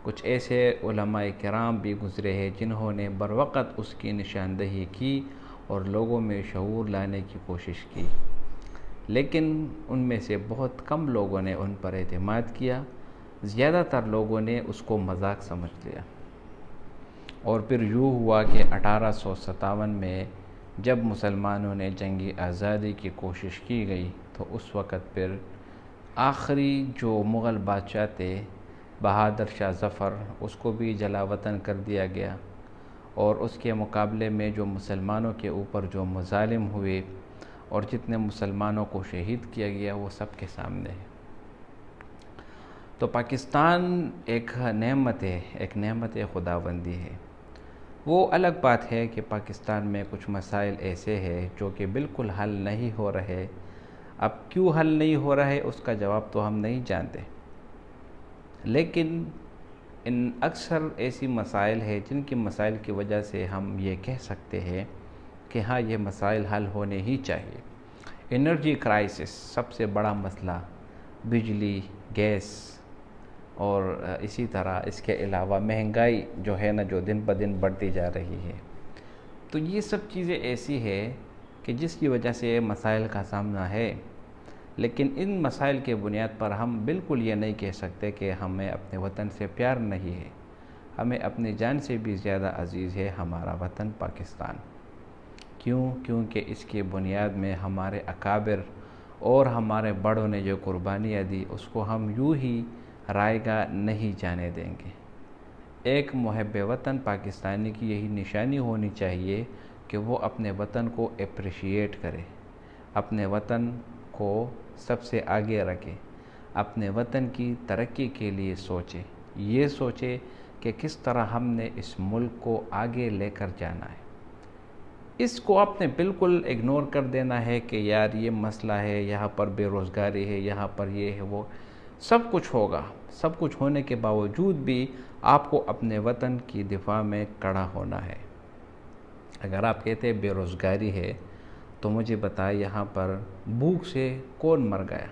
کچھ ایسے علماء کرام بھی گزرے ہیں جنہوں نے بروقت اس کی نشاندہی کی اور لوگوں میں شعور لانے کی کوشش کی، لیکن ان میں سے بہت کم لوگوں نے ان پر اعتماد کیا، زیادہ تر لوگوں نے اس کو مذاق سمجھ لیا۔ اور پھر یوں ہوا کہ 1857 میں جب مسلمانوں نے جنگی آزادی کی کوشش کی گئی تو اس وقت پھر آخری جو مغل بادشاہ تھے بہادر شاہ ظفر، اس کو بھی جلا وطن کر دیا گیا، اور اس کے مقابلے میں جو مسلمانوں کے اوپر جو مظالم ہوئے اور جتنے مسلمانوں کو شہید کیا گیا وہ سب کے سامنے ہے۔ تو پاکستان ایک نعمت خداوندی ہے۔ وہ الگ بات ہے کہ پاکستان میں کچھ مسائل ایسے ہیں جو کہ بالکل حل نہیں ہو رہے۔ اب کیوں حل نہیں ہو رہا ہے اس کا جواب تو ہم نہیں جانتے، لیکن ان اکثر ایسی مسائل ہیں جن کی مسائل کی وجہ سے ہم یہ کہہ سکتے ہیں کہ ہاں یہ مسائل حل ہونے ہی چاہیے۔ انرجی کرائسس سب سے بڑا مسئلہ، بجلی، گیس، اور اسی طرح اس کے علاوہ مہنگائی جو ہے نا جو دن بدن بڑھتی جا رہی ہے، تو یہ سب چیزیں ایسی ہے کہ جس کی وجہ سے مسائل کا سامنا ہے، لیکن ان مسائل کے بنیاد پر ہم بالکل یہ نہیں کہہ سکتے کہ ہمیں اپنے وطن سے پیار نہیں ہے۔ ہمیں اپنی جان سے بھی زیادہ عزیز ہے ہمارا وطن پاکستان۔ کیونکہ اس کی بنیاد میں ہمارے اکابر اور ہمارے بڑوں نے جو قربانیاں دی اس کو ہم یوں ہی رائے گاہ نہیں جانے دیں گے۔ ایک محب وطن پاکستانی کی یہی نشانی ہونی چاہیے کہ وہ اپنے وطن کو اپریشیٹ کرے، اپنے وطن کو سب سے آگے رکھے، اپنے وطن کی ترقی کے لیے سوچے، یہ سوچے کہ کس طرح ہم نے اس ملک کو آگے لے کر جانا ہے۔ اس کو آپ نے بالکل اگنور کر دینا ہے کہ یار یہ مسئلہ ہے، یہاں پر بے روزگاری ہے، یہاں پر یہ ہے، وہ سب کچھ ہوگا۔ سب کچھ ہونے کے باوجود بھی آپ کو اپنے وطن کی دفاع میں کھڑا ہونا ہے۔ اگر آپ کہتے ہیں بے روزگاری ہے تو مجھے بتائیں یہاں پر بھوک سے کون مر گیا؟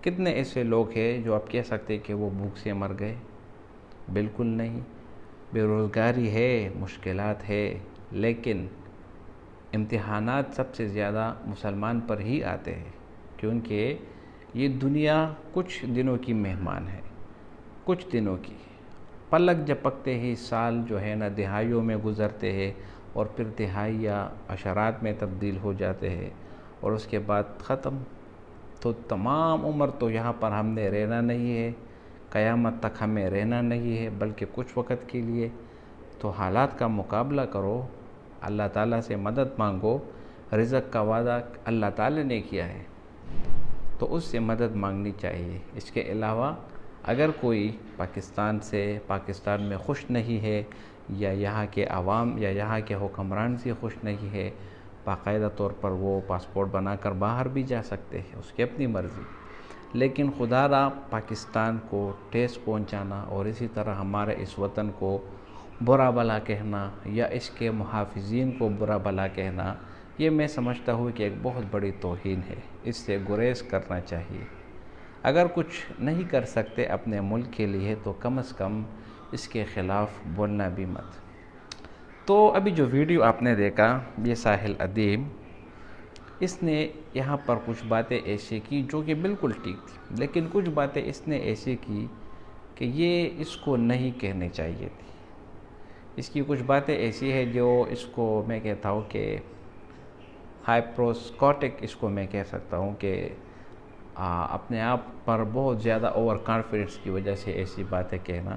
کتنے ایسے لوگ ہیں جو آپ کہہ سکتے کہ وہ بھوک سے مر گئے؟ بالکل نہیں۔ بے روزگاری ہے، مشکلات ہے، لیکن امتحانات سب سے زیادہ مسلمان پر ہی آتے ہیں، کیونکہ یہ دنیا کچھ دنوں کی مہمان ہے، کچھ دنوں کی۔ پلک جھپکتے ہی سال جو ہے نا دہائیوں میں گزرتے ہیں، اور پھر دہائیاں عشرات میں تبدیل ہو جاتے ہیں، اور اس کے بعد ختم۔ تو تمام عمر تو یہاں پر ہم نے رہنا نہیں ہے، قیامت تک ہمیں رہنا نہیں ہے، بلکہ کچھ وقت کے لیے۔ تو حالات کا مقابلہ کرو، اللہ تعالیٰ سے مدد مانگو۔ رزق کا وعدہ اللہ تعالیٰ نے کیا ہے تو اس سے مدد مانگنی چاہیے۔ اس کے علاوہ اگر کوئی پاکستان میں خوش نہیں ہے، یا یہاں کے عوام یا یہاں کے حکمران سے خوش نہیں ہے، باقاعدہ طور پر وہ پاسپورٹ بنا کر باہر بھی جا سکتے ہیں، اس کی اپنی مرضی۔ لیکن خدا را پاکستان کو ٹھیس پہنچانا اور اسی طرح ہمارے اس وطن کو برا بھلا کہنا یا اس کے محافظین کو برا بھلا کہنا، یہ میں سمجھتا ہوں کہ ایک بہت بڑی توہین ہے۔ اس سے گریز کرنا چاہیے۔ اگر کچھ نہیں کر سکتے اپنے ملک کے لیے تو کم از کم اس کے خلاف بولنا بھی مت۔ تو ابھی جو ویڈیو آپ نے دیکھا، یہ ساحل ادیب، اس نے یہاں پر کچھ باتیں ایسی کی جو کہ بالکل ٹھیک تھی، لیکن کچھ باتیں اس نے ایسی کی کہ یہ اس کو نہیں کہنے چاہیے تھی۔ اس کی کچھ باتیں ایسی ہیں جو اس کو میں کہتا ہوں کہ ہائپروسکوٹک، اس کو میں کہہ سکتا ہوں کہ اپنے آپ پر بہت زیادہ اوور کانفیڈنس کی وجہ سے ایسی باتیں کہنا،